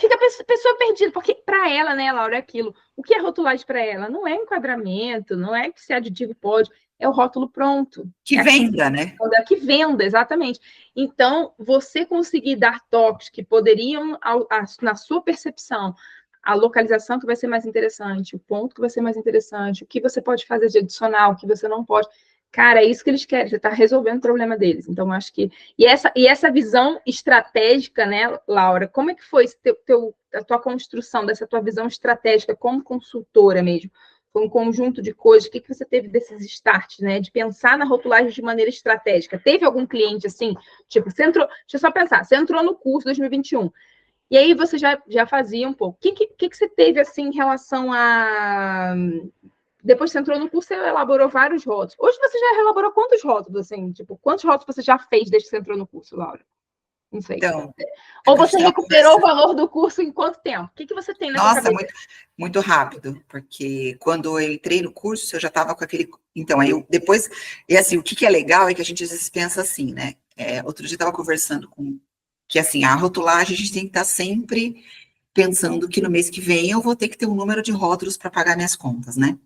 Fica a pessoa perdida, porque para ela, né, Laura, é aquilo. O que é rotulagem para ela? Não é enquadramento, não é que se aditivo pode, é o rótulo pronto. que venda, né? Que venda, exatamente. Então, você conseguir dar toques que poderiam, na sua percepção, a localização que vai ser mais interessante, o ponto que vai ser mais interessante, o que você pode fazer de adicional, o que você não pode. Cara, é isso que eles querem, você está resolvendo o problema deles. Então, acho que. E essa visão estratégica, né, Laura? Como é que foi a tua construção dessa tua visão estratégica como consultora mesmo? Foi um conjunto de coisas. O que você teve desses starts, né? De pensar na rotulagem de maneira estratégica. Teve algum cliente assim? Tipo, você entrou. Deixa eu só pensar, você entrou no curso 2021. E aí você já fazia um pouco. O que você teve assim em relação a. Depois que você entrou no curso, você elaborou vários rótulos. Hoje você já elaborou quantos rótulos, assim? Tipo, quantos rótulos você já fez desde que você entrou no curso, Laura? Não sei. Então, Ou a gente você estava recuperou o conversando. valor do curso em quanto tempo? O que você tem na sua Nossa, cabeça? muito, muito rápido, porque quando eu entrei no curso, eu já estava com aquele. Então, aí eu depois. E assim, o que é legal é que a gente às vezes pensa assim, né? Outro dia eu estava conversando com. Que assim, a rotulagem a gente tem que estar sempre pensando que no mês que vem eu vou ter que ter um número de rótulos para pagar minhas contas, né?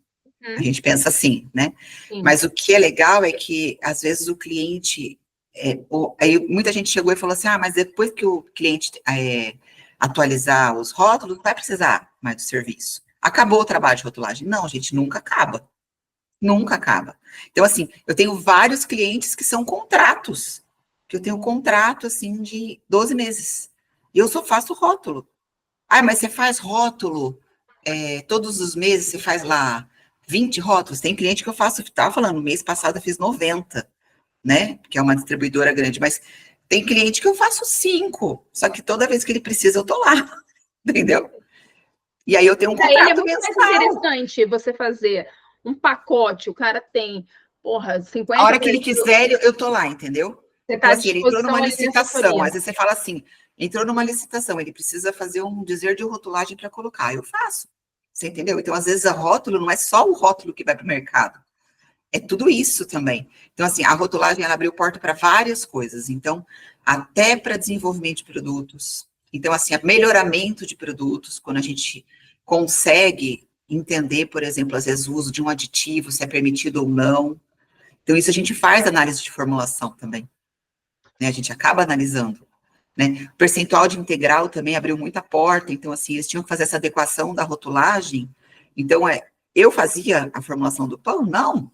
A gente pensa assim, né? Sim. Mas o que é legal é que, às vezes, o cliente. Aí muita gente chegou e falou assim: mas depois que o cliente atualizar os rótulos, não vai precisar mais do serviço. Acabou o trabalho de rotulagem. Não, gente, nunca acaba. Nunca acaba. Então, assim, eu tenho vários clientes que são contratos, que eu tenho contrato, assim, de 12 meses. E eu só faço rótulo. Ah, mas você faz rótulo todos os meses, você faz lá 20 rótulos. Tem cliente que eu faço, estava falando, mês passado eu fiz 90, né? Que é uma distribuidora grande, mas tem cliente que eu faço 5, só que toda vez que ele precisa, eu tô lá, entendeu? E aí eu tenho um Para ele é contrato muito mais mensal. interessante você fazer um pacote, o cara tem, porra, A 50 hora que ele quiser, eu tô lá, entendeu? você Então, está à assim, ele entrou disposição numa ali nessa licitação, assessoria. às vezes você fala assim, entrou numa licitação, ele precisa fazer um dizer de rotulagem para colocar, eu faço, você entendeu? Então, às vezes, a rótulo não é só o rótulo que vai para o mercado, é tudo isso também. Então, assim, a rotulagem, ela abriu porta para várias coisas, então, até para desenvolvimento de produtos, então, assim, melhoramento de produtos, quando a gente consegue entender, por exemplo, às vezes, o uso de um aditivo, se é permitido ou não. Então, isso a gente faz análise de formulação também, né? A gente acaba analisando, né? O percentual de integral também abriu muita porta, então, assim, eles tinham que fazer essa adequação da rotulagem. Então, eu fazia a formulação do pão? Não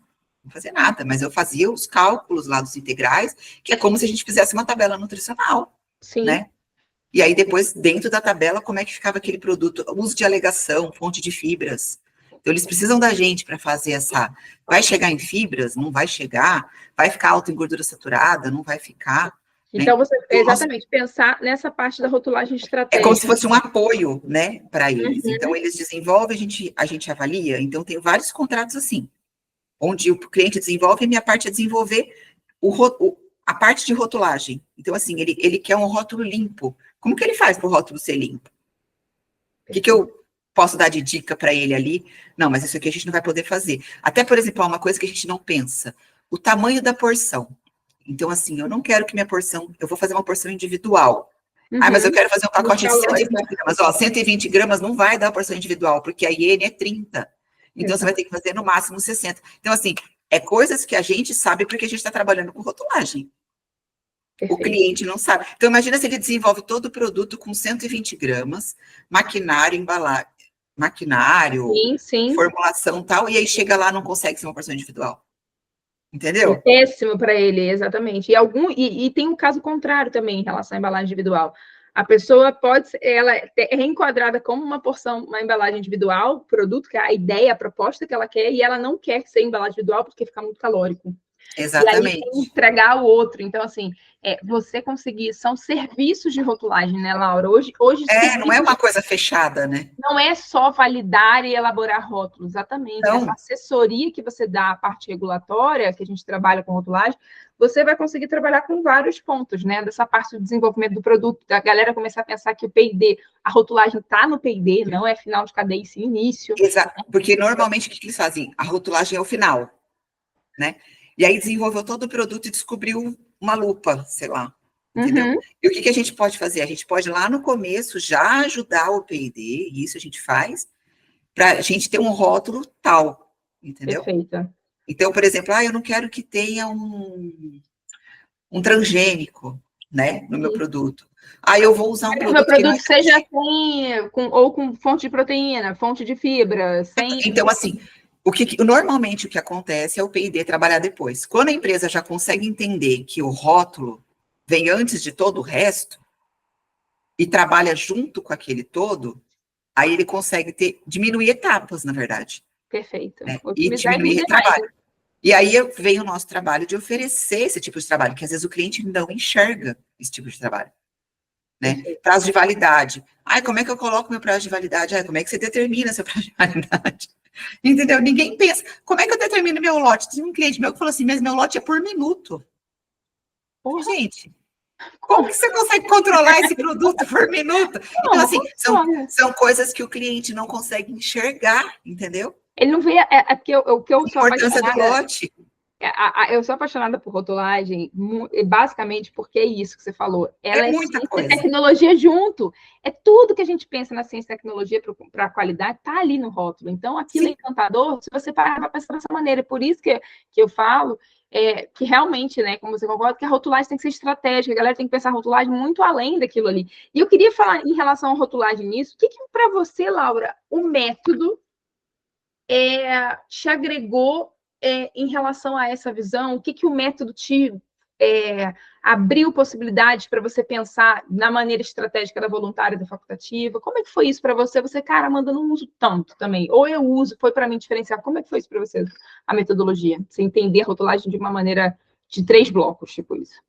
fazia nada, mas eu fazia os cálculos lá dos integrais, que é como se a gente fizesse uma tabela nutricional, Sim. né? E aí, depois, dentro da tabela, como é que ficava aquele produto? Uso de alegação, fonte de fibras. Então, eles precisam da gente para fazer essa. Vai chegar em fibras? Não vai chegar? Vai ficar alto em gordura saturada? Não vai ficar? Então, Né? você Então, exatamente pensar nessa parte da rotulagem é como se estratégica. fosse um apoio, né, para eles. Uhum. Então, eles desenvolvem, a gente avalia. Então, tem vários contratos assim, onde o cliente desenvolve e a minha parte é desenvolver a parte de rotulagem. Então, assim, ele quer um rótulo limpo. Como que ele faz para o rótulo ser limpo? O que eu posso dar de dica para ele ali? Não, mas isso aqui a gente não vai poder fazer. Até, por exemplo, uma coisa que a gente não pensa: o tamanho da porção. Então, assim, eu não quero que minha porção, eu vou fazer uma porção individual. Ah, mas eu quero fazer um pacote de 120 gramas. Ó, 120 gramas não vai dar a porção individual, porque a iene é 30. Então, você vai ter que fazer no máximo 60. Então, assim, é coisas que a gente sabe porque a gente está trabalhando com rotulagem. O cliente não sabe. Então, imagina se ele desenvolve todo o produto com 120 gramas, maquinário, embalagem, maquinário, Sim. formulação e tal, e aí chega lá e não consegue ser uma porção individual. Entendeu? É péssimo para ele, exatamente. E tem um caso contrário também em relação à embalagem individual. A pessoa pode ser, ela é reenquadrada como uma porção, uma embalagem individual, produto, que é a ideia, a proposta que ela quer, e ela não quer ser embalagem individual porque fica muito calórico. Exatamente. E aí entregar o outro. Então, assim, você conseguir, são serviços de rotulagem, né, Laura? Hoje não é uma coisa fechada, né? não é só validar e elaborar rótulos, exatamente. Não. Essa assessoria que você dá à parte regulatória, que a gente trabalha com rotulagem, você vai conseguir trabalhar com vários pontos, né? Dessa parte do desenvolvimento do produto, da galera começar a pensar que o P&D, a rotulagem está no P&D, não é final de cadeia, sim início. Exato. Porque normalmente o que eles fazem? A rotulagem é o final, né? E aí desenvolveu todo o produto e descobriu uma lupa, sei lá. Entendeu? Uhum. E o que a gente pode fazer? A gente pode lá no começo já ajudar o P&D, e isso a gente faz, para a gente ter um rótulo tal, entendeu? Perfeita. Então, por exemplo, eu não quero que tenha um transgênico, né, no meu produto. Eu vou usar um produto. Meu produto que seja com fonte de proteína, fonte de fibra, sem. Então, assim, normalmente o que acontece é o P&D trabalhar depois. Quando a empresa já consegue entender que o rótulo vem antes de todo o resto e trabalha junto com aquele todo, aí ele consegue diminuir etapas, na verdade. Perfeito. Né? E Otimizar diminuir retrabalho. E aí vem o nosso trabalho de oferecer esse tipo de trabalho, que às vezes o cliente não enxerga esse tipo de trabalho. Né? Prazo de validade. Como é que eu coloco meu prazo de validade? Como é que você determina seu prazo de validade? Entendeu? Ninguém pensa. Como é que eu determino meu lote? Tem um cliente meu que falou assim, mas meu lote é por minuto. Porra. Gente, como que você consegue controlar esse produto por minuto? Então, assim, são coisas que o cliente não consegue enxergar, entendeu? Ele não vê, porque o que eu sou apaixonada... A importância do lote. Eu sou apaixonada por rotulagem, basicamente porque é isso que você falou. Ela é muita ciência e coisa. tecnologia junto. É tudo que a gente pensa na ciência e tecnologia para a qualidade, está ali no rótulo. Então, aquilo é encantador se você parar para pensar dessa maneira. Por isso que eu falo que realmente, né, como você concorda, que a rotulagem tem que ser estratégica, a galera tem que pensar a rotulagem muito além daquilo ali. E eu queria falar em relação à rotulagem nisso, o que para você, Laura, o método te agregou em relação a essa visão? O que o método te abriu possibilidades para você pensar na maneira estratégica da voluntária e da facultativa? Como é que foi isso para você? Você, cara, Amanda, não uso tanto também. Ou eu uso, foi para mim diferenciar. Como é que foi isso para você, a metodologia? Você entender a rotulagem de uma maneira de 3 blocos, tipo isso.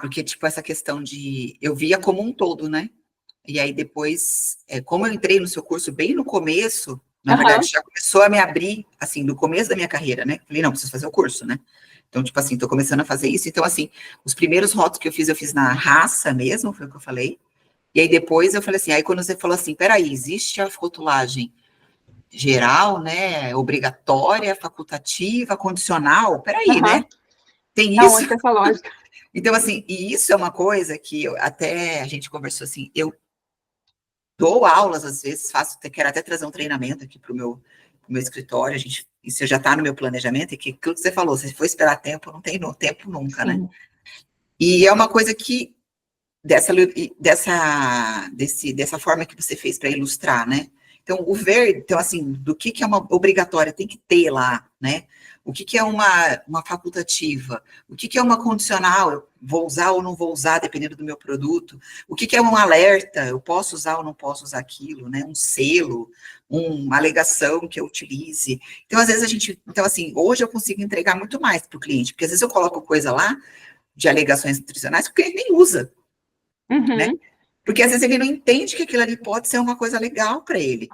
Porque, tipo, essa questão de... Eu via como um todo, né? E aí, depois, como eu entrei no seu curso bem no começo, na verdade, já começou a me abrir, assim, no começo da minha carreira, né? Falei, não, preciso fazer o curso, né? Então, tipo assim, tô começando a fazer isso. Então, assim, os primeiros rótulos que eu fiz na raça mesmo, foi o que eu falei. E aí, depois, eu falei assim, aí quando você falou assim, peraí, existe a rotulagem geral, né? Obrigatória, facultativa, condicional, peraí, né? Tem isso? Onde essa lógica? Então, assim, e isso é uma coisa que até a gente conversou assim, eu dou aulas às vezes, quero até trazer um treinamento aqui para o meu escritório, isso já está no meu planejamento, e que aquilo que você falou, se for esperar tempo, não tem tempo nunca, né? E é uma coisa que, dessa forma que você fez para ilustrar, né? Então, então, assim, do que é uma obrigatória, tem que ter lá, né? O que é uma facultativa? O que é uma condicional? Eu vou usar ou não vou usar, dependendo do meu produto. O que é um alerta? Eu posso usar ou não posso usar aquilo, né? Um selo, uma alegação que eu utilize. Então, às vezes então, assim, hoje eu consigo entregar muito mais para o cliente, porque às vezes eu coloco coisa lá de alegações nutricionais que o cliente nem usa, né? Porque às vezes ele não entende que aquilo ali pode ser uma coisa legal para ele.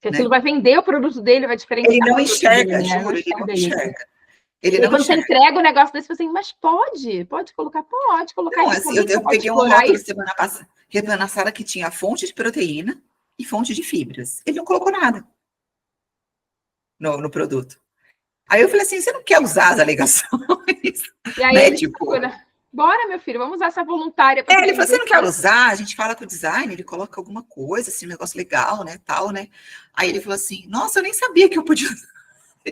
Que aquilo vai vender o produto dele, vai diferenciar. Ele não enxerga, dele, né? juro, ele não enxerga. E aí, quando você entrega o negócio desse, você assim, mas pode colocar, pode colocar. Não, assim, eu peguei um rótulo semana passada que tinha fonte de proteína e fonte de fibras. Ele não colocou nada no produto. Aí eu falei assim, você não quer usar as alegações? E aí né? ele bora, meu filho, vamos usar essa voluntária. Ele falou, você não quer usar? A gente fala com o design, ele coloca alguma coisa, assim, um negócio legal, né, tal, né? Aí ele falou assim, nossa, eu nem sabia que eu podia usar,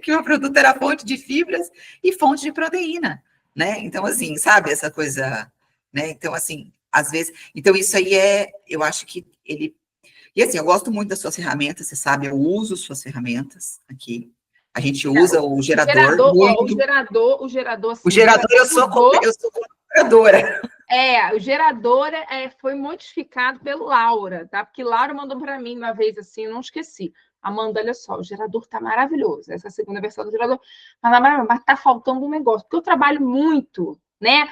que o meu produto era fonte de fibras e fonte de proteína, né? Então, assim, sabe, essa coisa, né? Então, assim, às vezes... Então, isso aí eu acho que ele... E, assim, eu gosto muito das suas ferramentas, você sabe, eu uso suas ferramentas aqui. A gente usa o gerador muito. O gerador, assim, o gerador eu sou colaboradora. O gerador foi modificado pelo Laura, tá? Porque Laura mandou para mim uma vez assim, eu não esqueci. Amanda, olha só, o gerador tá maravilhoso. Essa é a segunda versão do gerador. Mas tá faltando um negócio, porque eu trabalho muito, né?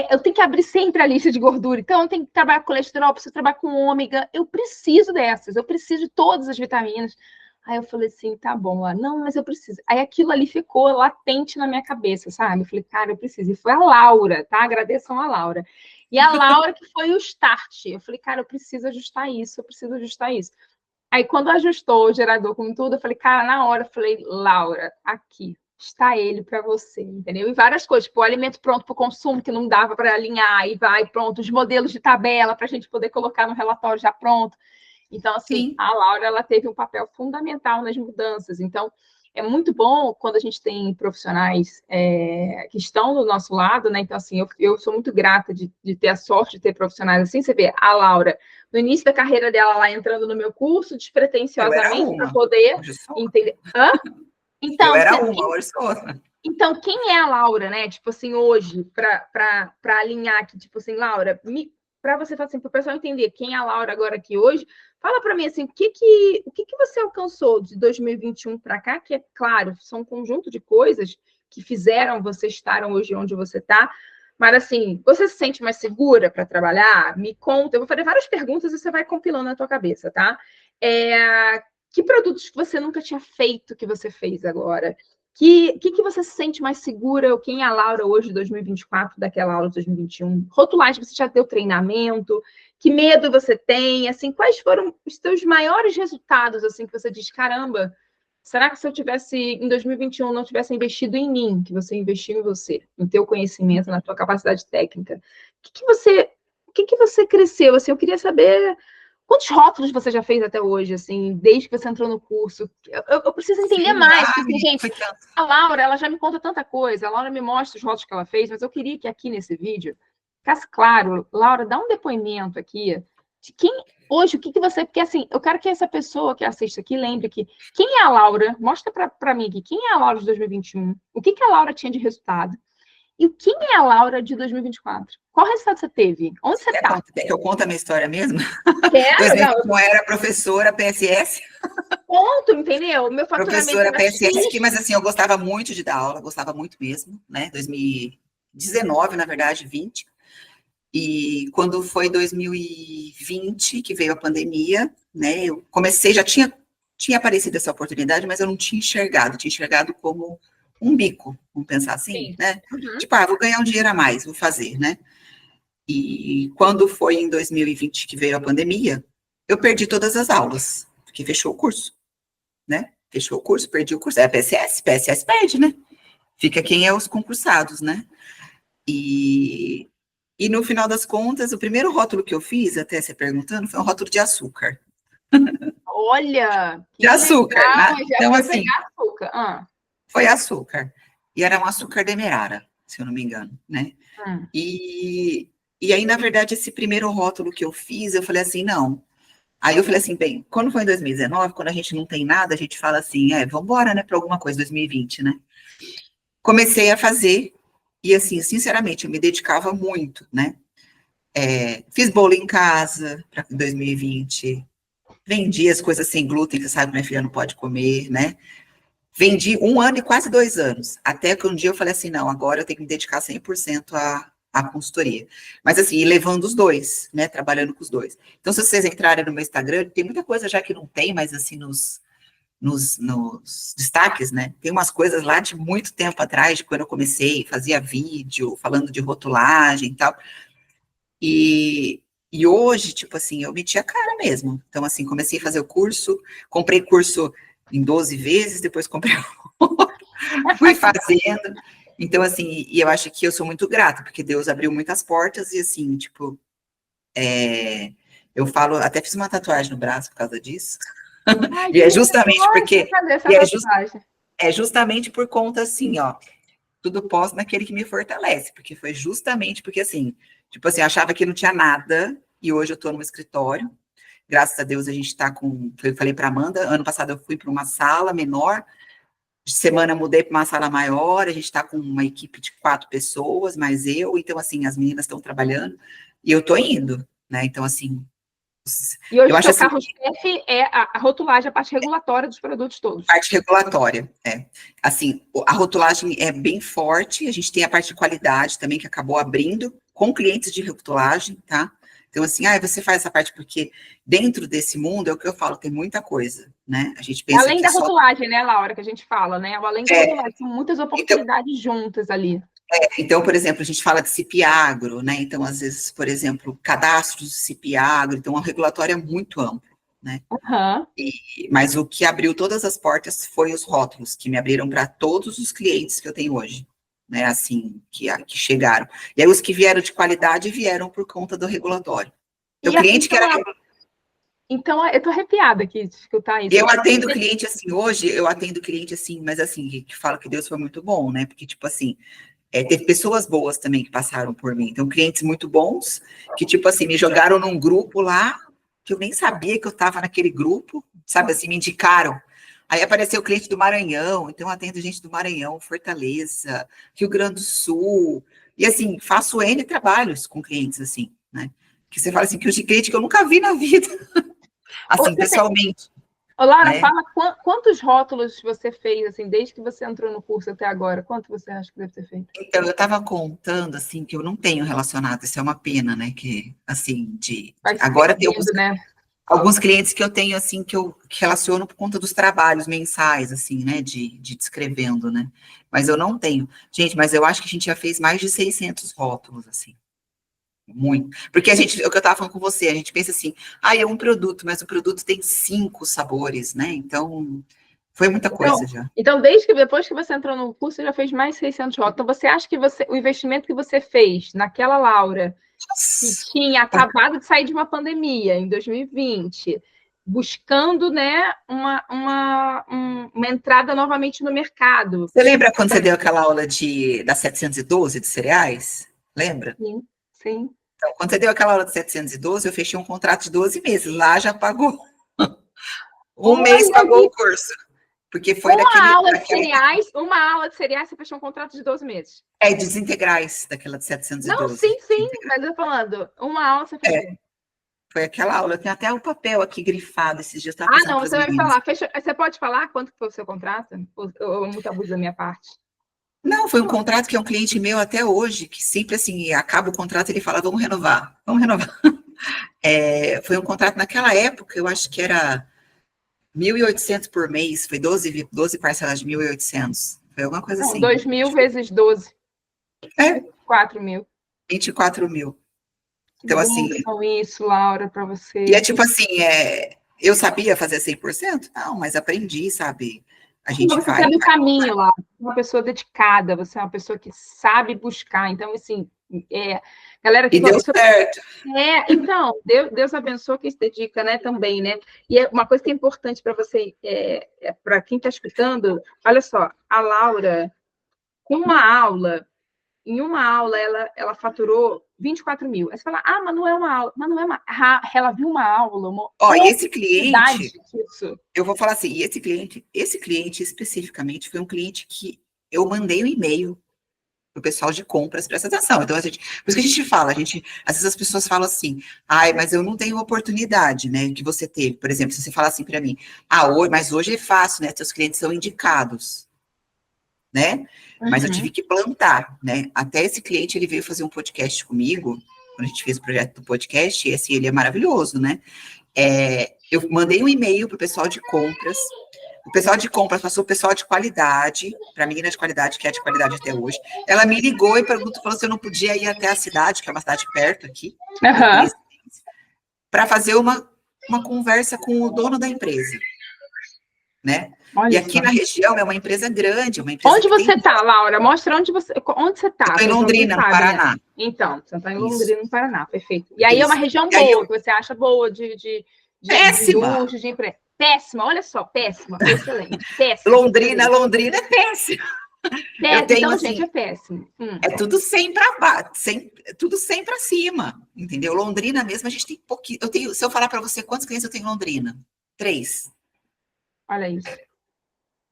Eu tenho que abrir sempre a lista de gordura, então eu tenho que trabalhar com colesterol, preciso trabalhar com ômega, eu preciso dessas, eu preciso de todas as vitaminas. Aí eu falei assim, tá bom, lá, não, mas eu preciso. Aí aquilo ali ficou latente na minha cabeça, sabe? Eu falei, cara, eu preciso. E foi a Laura, tá? Agradeçam a Laura. E a Laura que foi o start. Eu falei, cara, eu preciso ajustar isso, eu preciso ajustar isso. Aí quando ajustou o gerador com tudo, eu falei, cara, na hora, eu falei, Laura, aqui, está ele para você, entendeu? E várias coisas, tipo, o alimento pronto para o consumo, que não dava para alinhar, e vai, pronto, os modelos de tabela para a gente poder colocar no relatório já pronto. Então, assim, a Laura, ela teve um papel fundamental nas mudanças. Então, é muito bom quando a gente tem profissionais que estão do nosso lado, né? Então, assim, eu sou muito grata de ter a sorte de ter profissionais assim. Você vê, a Laura, no início da carreira dela lá, entrando no meu curso, despretensiosamente, para poder entender. Hã? Então, eu era hoje sou outra. Então, quem é a Laura, né? Tipo assim, hoje, para alinhar aqui, tipo assim, Laura, para você falar assim, para o pessoal entender quem é a Laura agora aqui hoje, fala para mim assim, o que você alcançou de 2021 para cá, que é claro, são um conjunto de coisas que fizeram você estar hoje onde você está, mas assim, você se sente mais segura para trabalhar? Me conta, eu vou fazer várias perguntas e você vai compilando na tua cabeça, tá? Que produtos que você nunca tinha feito que você fez agora? Que você se sente mais segura? Quem é a Laura hoje de 2024 daquela aula de 2021? Rotulagem, você já deu treinamento? Que medo você tem? Assim, quais foram os seus maiores resultados, assim, que você diz, caramba, Será que se eu tivesse, em 2021, não tivesse investido em mim, que você investiu em você, no teu conhecimento, na tua capacidade técnica, o que você cresceu? Assim, eu queria saber quantos rótulos você já fez até hoje, assim, desde que você entrou no curso. Eu preciso entender Sim, mais, porque, assim, gente, foi tanto. a Laura, ela já me conta tanta coisa, a Laura me mostra os rótulos que ela fez, mas eu queria que aqui nesse vídeo ficasse claro. Laura, dá um depoimento aqui de quem hoje, o que você. Porque assim, eu quero que essa pessoa que assiste aqui lembre que quem é a Laura, mostra para mim aqui, quem é a Laura de 2021, o que a Laura tinha de resultado, e quem é a Laura de 2024? Qual resultado você teve? Onde você está? Quer que eu conte a minha história mesmo? Quero, não, 2021 era professora PSS, ponto, entendeu? Meu faturamento professora era PSS aqui, X. mas assim, eu gostava muito de dar aula, gostava muito mesmo, né? 2019, na verdade, 20. E quando foi 2020, que veio a pandemia, né? Eu comecei, já tinha aparecido essa oportunidade, mas eu não tinha enxergado como um bico, vamos pensar assim, Sim. né? Uhum. Tipo, vou ganhar um dinheiro a mais, vou fazer, né? E quando foi em 2020 que veio a pandemia, eu perdi todas as aulas, porque fechou o curso, né? Fechou o curso, perdi o curso. É a PSS perde, né? Fica quem é os concursados, né? E, e no final das contas, o primeiro rótulo que eu fiz, até você perguntando, foi um rótulo de açúcar. Olha, De que açúcar, legal, né? mas já Então, foi assim, pegar açúcar. foi açúcar. E era um açúcar demerara, se eu não me engano, né? Hum. E aí, na verdade, esse primeiro rótulo que eu fiz, eu falei assim, não. Aí eu falei assim, bem, quando foi em 2019, quando a gente não tem nada, a gente fala assim, vamos embora, né, para alguma coisa, 2020, né? Comecei a fazer, e assim, sinceramente, eu me dedicava muito, né? Fiz bolo em casa para 2020, vendi as coisas sem glúten, que você sabe que minha filha não pode comer, né? Vendi 1 ano e quase 2 anos, até que um dia eu falei assim, não, agora eu tenho que me dedicar 100% à consultoria. Mas assim, levando os dois, né, trabalhando com os dois. Então, se vocês entrarem no meu Instagram, tem muita coisa já que não tem, mas assim, nos destaques, né, tem umas coisas lá de muito tempo atrás, de quando eu comecei, fazia vídeo, falando de rotulagem e tal. E hoje, tipo assim, eu meti a cara mesmo. Então, assim, comecei a fazer o curso, comprei curso em 12 vezes, depois comprei fui fazendo. Então, assim, e eu acho que eu sou muito grata, porque Deus abriu muitas portas e, assim, tipo, eu falo, até fiz uma tatuagem no braço por causa disso. Ai, E que é legal, justamente eu quero porque, fazer essa e tatuagem. é justamente por conta, assim, ó, tudo posso naquele que me fortalece, porque foi justamente porque, assim, tipo assim, eu achava que não tinha nada, e hoje eu tô no escritório, graças a Deus a gente tá com, eu falei pra Amanda, ano passado eu fui para uma sala menor, semana mudei para uma sala maior, a gente está com uma equipe de 4 pessoas, mais eu, então assim, as meninas estão trabalhando e eu estou indo, né? Então, assim, E hoje eu o acho seu assim, carro-chefe é a rotulagem, a parte regulatória dos produtos todos. parte regulatória, assim, a rotulagem é bem forte, a gente tem a parte de qualidade também, que acabou abrindo com clientes de rotulagem, tá? Então, assim, você faz essa parte porque dentro desse mundo, é o que eu falo, tem muita coisa, né? A gente pensa Além que da só... rotulagem, né, Laura, que a gente fala, né? O além da É, rotulagem, são muitas então, oportunidades juntas ali. Então, por exemplo, a gente fala de CIP-Agro, né? Então, às vezes, por exemplo, cadastros de CIP-Agro, então, o regulatório é muito amplo, né? Uhum. Mas o que abriu todas as portas foi os rótulos, que me abriram para todos os clientes que eu tenho hoje, né? Assim, que chegaram. E aí, os que vieram de qualidade vieram por conta do regulatório. Então, E cliente que então, era... então, eu tô arrepiada aqui de escutar isso. Eu atendo cliente assim, hoje eu atendo cliente assim, mas assim, que fala que Deus foi muito bom, né? Porque, tipo assim, teve pessoas boas também que passaram por mim. Então, clientes muito bons, que, tipo assim, me jogaram num grupo lá, que eu nem sabia que eu estava naquele grupo, sabe assim, me indicaram. Aí apareceu o cliente do Maranhão, então eu atendo gente do Maranhão, Fortaleza, Rio Grande do Sul, e assim, faço N trabalhos com clientes, assim, né? Que você fala assim, que os clientes que eu nunca vi na vida, assim, Você tem... pessoalmente, Ô, Laura, né? fala quantos rótulos você fez, assim, desde que você entrou no curso até agora? Quanto você acha que deve ter feito? Então, eu estava contando, assim, que eu não tenho relacionado, isso é uma pena, né, que, assim, Vai se agora tem alguns, perdendo, né? alguns clientes que eu tenho, assim, que eu relaciono por conta dos trabalhos mensais, assim, né, de descrevendo, né, mas eu não tenho. Gente, mas eu acho que a gente já fez mais de 600 rótulos, assim, muito. Porque a gente, é o que eu estava falando com você, a gente pensa assim, é um produto, mas o produto tem 5 sabores, né, então... Foi muita coisa já. Então, depois que você entrou no curso, você já fez mais 600 votos. Então, você acha que o investimento que você fez naquela Laura, que tinha acabado de sair de uma pandemia em 2020, buscando, né, uma entrada novamente no mercado. Você lembra quando você deu aquela aula da 712 de cereais? Lembra? Sim, sim. Então, quando você deu aquela aula de 712, eu fechei um contrato de 12 meses. Lá já pagou. Um mês pagou o curso. Porque foi uma aula de cereais, você fechou um contrato de 12 meses. Desintegrais, daquela de 712. Não, sim, mas eu tô falando, uma aula você fechou. Foi aquela aula, eu tenho até o papel aqui grifado esses dias. Não, você vai me falar. Você pode falar quanto foi o seu contrato? Ou muito abuso da minha parte? Não, foi um contrato que é um cliente meu até hoje, que sempre assim, acaba o contrato, ele fala, vamos renovar. Foi um contrato naquela época, eu acho que era 1.800 por mês, foi 12 parcelas de 1.800. Foi alguma coisa assim. 2.000 vezes 12. 4 mil. 24 mil. Então, assim... Então, isso, Laura, para você. E é tipo assim, eu sabia fazer 100%? Não, mas aprendi, sabe? A gente você sabe o caminho lá. Você é uma pessoa dedicada, você é uma pessoa que sabe buscar. Então, assim, galera que... E deu certo. Então, Deus abençoe quem se dedica, né, também, né? E uma coisa que é importante para você, para quem está escutando, olha só, a Laura, em uma aula, ela faturou 24 mil. Aí você fala, mas não é uma aula. Mas não é uma... Ela viu uma aula, e esse cliente, disso. Eu vou falar assim, e esse cliente especificamente foi um cliente que eu mandei um e-mail pro pessoal de compras, presta atenção. Então, por isso que a gente fala, às vezes as pessoas falam assim, mas eu não tenho oportunidade, né, que você teve. Por exemplo, se você falar assim para mim, mas hoje é fácil, né, seus clientes são indicados, né? Mas eu tive que plantar, né? Até esse cliente, ele veio fazer um podcast comigo, quando a gente fez o projeto do podcast, e assim, ele é maravilhoso, né? Eu mandei um e-mail pro pessoal de compras, o pessoal de compras passou o pessoal de qualidade, para a menina de qualidade, que é de qualidade até hoje. Ela me ligou e falou se eu não podia ir até a cidade, que é uma cidade perto aqui, para fazer uma conversa com o dono da empresa, né? Olha e aqui na região é uma empresa grande, Onde você está, Laura? Mostra onde você está. Estou em Londrina, no Paraná. Né? Então, você está em Londrina, no Paraná, perfeito. E aí é uma região boa, que você acha boa de péssima. De emprego. Péssima, olha só, péssima, excelente. Péssima. Londrina é péssima. Então, assim, gente, é péssimo. É tudo 100 para baixo, tudo 100 para cima, entendeu? Londrina mesmo, a gente tem pouquinho. Se eu falar para você quantos clientes eu tenho em Londrina? 3. Olha isso.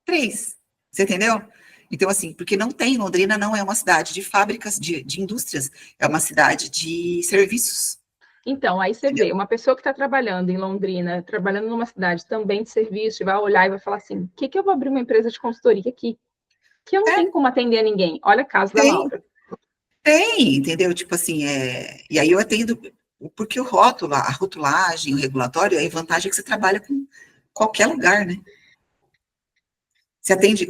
3. Você entendeu? Então, assim, porque Londrina não é uma cidade de fábricas, de indústrias, é uma cidade de serviços. Então, aí você vê, uma pessoa que está trabalhando em Londrina, trabalhando numa cidade também de serviço, vai olhar e vai falar assim, o que eu vou abrir uma empresa de consultoria aqui? Que eu não tenho como atender a ninguém. Olha o caso da Laura. Tem, entendeu? Tipo assim, e aí eu atendo, porque o rótulo, a rotulagem, o regulatório, a vantagem é que você trabalha com qualquer lugar, né? Você atende,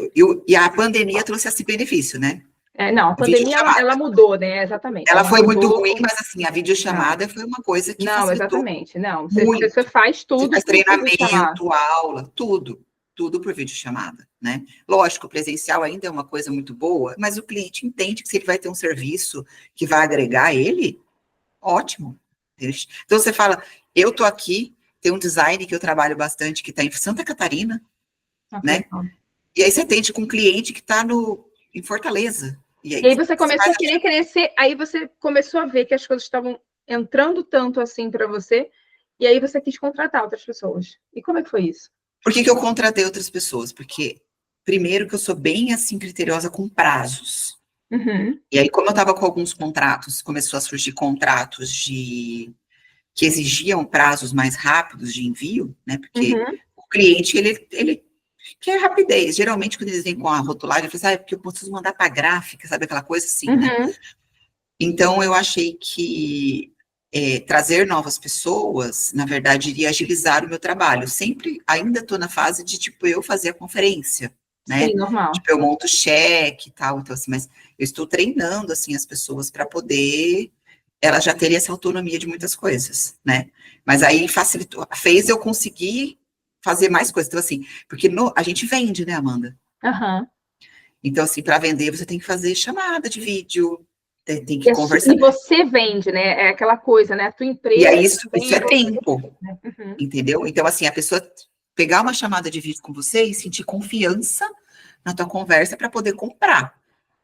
e a pandemia trouxe esse benefício, né? Não, a pandemia, ela mudou, né? Exatamente. Ela foi muito ruim, mas assim, a videochamada foi uma coisa que facilitou. Não, exatamente. Não, muito. Você faz tudo. Você faz treinamento, aula, tudo por videochamada, né? Lógico, o presencial ainda é uma coisa muito boa, mas o cliente entende que se ele vai ter um serviço que vai agregar ele, ótimo. Então você fala, eu tô aqui, tem um design que eu trabalho bastante, que está em Santa Catarina, né? E aí você atende com um cliente que está em Fortaleza. E aí você começou a querer crescer, aí você começou a ver que as coisas estavam entrando tanto assim para você, e aí você quis contratar outras pessoas. E como é que foi isso? Por que eu contratei outras pessoas? Porque, primeiro, que eu sou bem, assim, criteriosa com prazos. E aí, como eu estava com alguns contratos, começou a surgir contratos que exigiam prazos mais rápidos de envio, né? Porque o cliente, ele quer rapidez. Geralmente, quando eles vêm com a rotulagem, eu falo, porque eu preciso mandar para a gráfica, sabe? Aquela coisa assim, né? Então, eu achei que trazer novas pessoas, na verdade, iria agilizar o meu trabalho. Sempre, ainda estou na fase de, tipo, eu fazer a conferência, né? Sim, normal. Tipo, eu monto cheque e tal, então, assim, mas eu estou treinando, assim, as pessoas para poder ela já teria essa autonomia de muitas coisas, né? Mas aí facilitou, fez eu conseguir fazer mais coisas. Então, assim, porque a gente vende, né, Amanda? Aham. Então, assim, para vender, você tem que fazer chamada de vídeo, tem que conversar. E você vende, né? É aquela coisa, né? A tua E empresa aí, isso também é é você, tempo, né? Uhum. entendeu? Então, assim, a pessoa pegar uma chamada de vídeo com você e sentir confiança na tua conversa para poder comprar.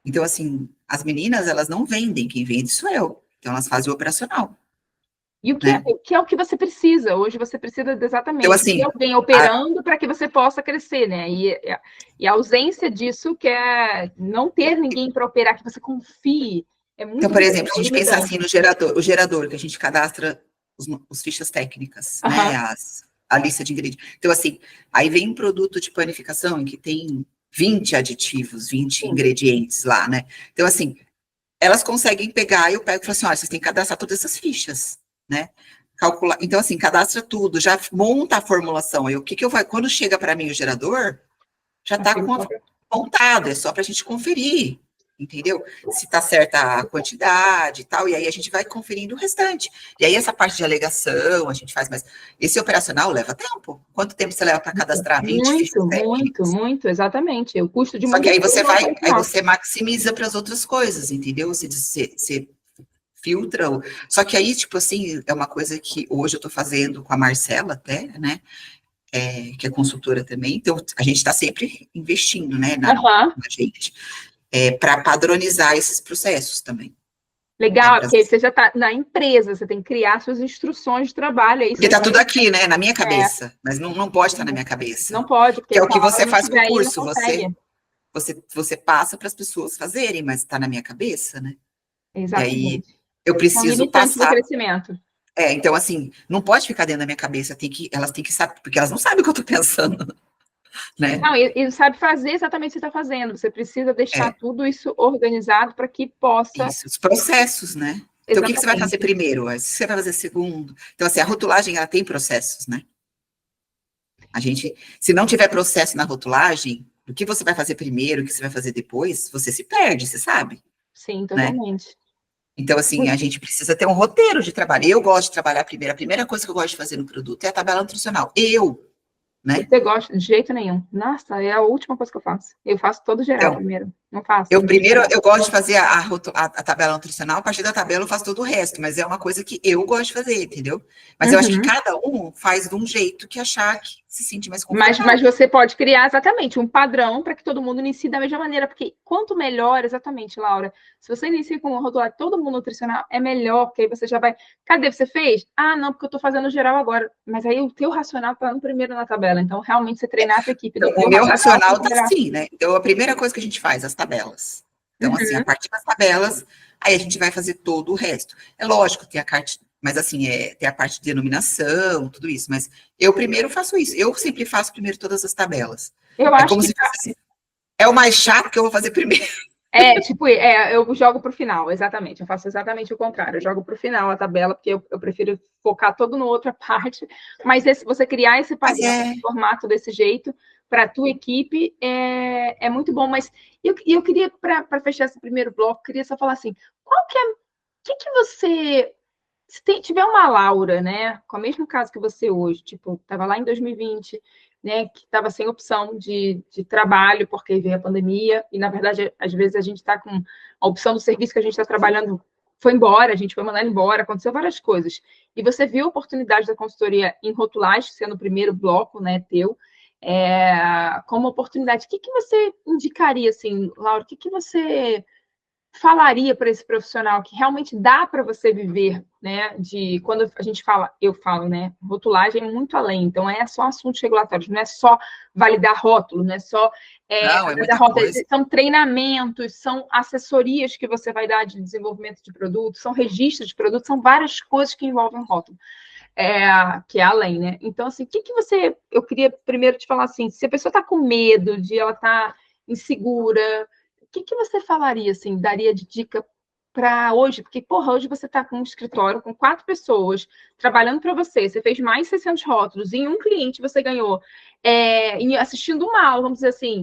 Então, assim, as meninas, elas não vendem, quem vende sou eu. Então, elas fazem o operacional, E né? o que é o que você precisa? Hoje você precisa Então, exatamente de assim, alguém operando para que você possa crescer, né? E a ausência disso, que é não ter ninguém para operar, que você confie, é então, muito por exemplo, se a gente pensar limitante. assim no gerador, o gerador, que a gente cadastra os fichas técnicas, né? Aham. A lista de ingredientes. Então, assim, aí vem um produto de panificação em que tem 20 aditivos, 20 Sim. ingredientes lá, né? Então, assim, elas conseguem pegar, eu pego e falo assim, olha, vocês têm que cadastrar todas essas fichas, né? Calcular, então, assim, cadastra tudo, já monta a formulação. Aí, o que que eu vai, quando chega para mim o gerador, já está montado, é só para a gente conferir, entendeu? Se está certa a quantidade e tal, e aí a gente vai conferindo o restante. E aí essa parte de alegação a gente faz, mas esse operacional leva tempo. Quanto tempo você leva para cadastrar 20 fichas Muito, muito, técnicas? muito, exatamente. O custo de Só que muitas aí coisas você é vai, aí operacional. você maximiza para as outras coisas, entendeu? Você filtra. Só que aí, tipo assim, é uma coisa que hoje eu estou fazendo com a Marcela até, né? Que é consultora também, então a gente está sempre investindo, né, Aham. na gente, para padronizar esses processos também. Né, Legal, porque aí você já está na empresa, você tem que criar suas instruções de trabalho, aí porque você está vai. tudo aqui, né, na minha É, cabeça, mas não pode estar na minha cabeça, não pode, porque que é o aquela que hora você não faz com estiver o aí, não curso, consegue. você passa para as pessoas fazerem, mas está na minha cabeça, né? E aí Exatamente. eu São preciso limitantes do passar. crescimento. Então, assim, não pode ficar dentro da minha cabeça, elas têm que saber, porque elas não sabem o que eu estou pensando, né? Não, e sabe fazer exatamente o que você está fazendo. Você precisa deixar É, tudo isso organizado para que possa. isso, os processos, né? Então, o que você vai fazer Exatamente. primeiro? O que você vai fazer segundo? Então, assim, a rotulagem, ela tem processos, né? A gente, se não tiver processo na rotulagem, o que você vai fazer primeiro, o que você vai fazer depois, você se perde, você sabe, Sim, né? totalmente. Então, assim, a gente precisa ter um roteiro de trabalho. Eu gosto de trabalhar primeiro. A primeira coisa que eu gosto de fazer no produto é a tabela nutricional. Né? Você gosta de jeito nenhum. Nossa, é a última coisa que eu faço. Eu faço todo geral Então, primeiro. Não faço eu primeiro, nutricional. eu gosto de fazer a tabela nutricional, a partir da tabela eu faço todo o resto, mas é uma coisa que eu gosto de fazer, entendeu? Mas eu acho que Uhum. cada um faz de um jeito que achar que se sente mais Mas confortável. você pode criar exatamente um padrão para que todo mundo inicie da mesma maneira, porque quanto melhor, exatamente, Laura, se você inicia com um rotular todo mundo nutricional, é melhor, porque aí você já vai. Cadê você fez? Ah, não, porque eu estou fazendo geral agora. Mas aí o teu racional está no primeiro na tabela. Então, realmente, você treinar a tua equipe Então, no o teu meu racional racional para tá gerar. assim, né? Então, a primeira coisa que a gente faz, as tabelas. Então, assim, a Uhum. partir das tabelas, aí a gente vai fazer todo o resto. É lógico, tem a parte, mas assim, tem a parte de denominação, tudo isso, mas eu primeiro faço isso. Eu sempre faço primeiro todas as tabelas. Eu É acho como que se fosse assim, é o mais chato que eu vou fazer primeiro. eu jogo para o final, exatamente. Eu faço exatamente o contrário. Eu jogo para o final a tabela, porque eu prefiro focar todo no outra parte. Mas você criar esse Mas padrão, esse formato desse jeito para a tua equipe é muito bom. Mas eu queria, para fechar esse primeiro bloco, queria só falar assim: qual que é, o que você. Se tiver uma Laura, né, com o mesmo caso que você hoje, tipo, estava lá em 2020, né, que estava sem opção de trabalho porque veio a pandemia, e na verdade, às vezes a gente está com a opção do serviço que a gente está trabalhando foi embora, a gente foi mandar embora, aconteceu várias coisas. E você viu a oportunidade da consultoria em rotulagem, sendo o primeiro bloco, né, teu, como oportunidade. O que você indicaria, assim, Laura? O que você falaria para esse profissional que realmente dá para você viver, né? De quando a gente fala, eu falo, né? Rotulagem é muito além, então é só assuntos regulatórios, não é só validar rótulo, não é só não, é validar muita rótulo, coisa. são treinamentos, são assessorias que você vai dar de desenvolvimento de produto, são registros de produto, são várias coisas que envolvem rótulo. Que é além, né? Então, assim, o que você. Eu queria primeiro te falar assim: se a pessoa está com medo, de ela estar insegura, o que você falaria, assim, daria de dica para hoje? Porque, porra, hoje você está com um escritório com 4 pessoas trabalhando para você fez mais 600 rótulos, em um cliente você ganhou, assistindo uma aula, vamos dizer assim,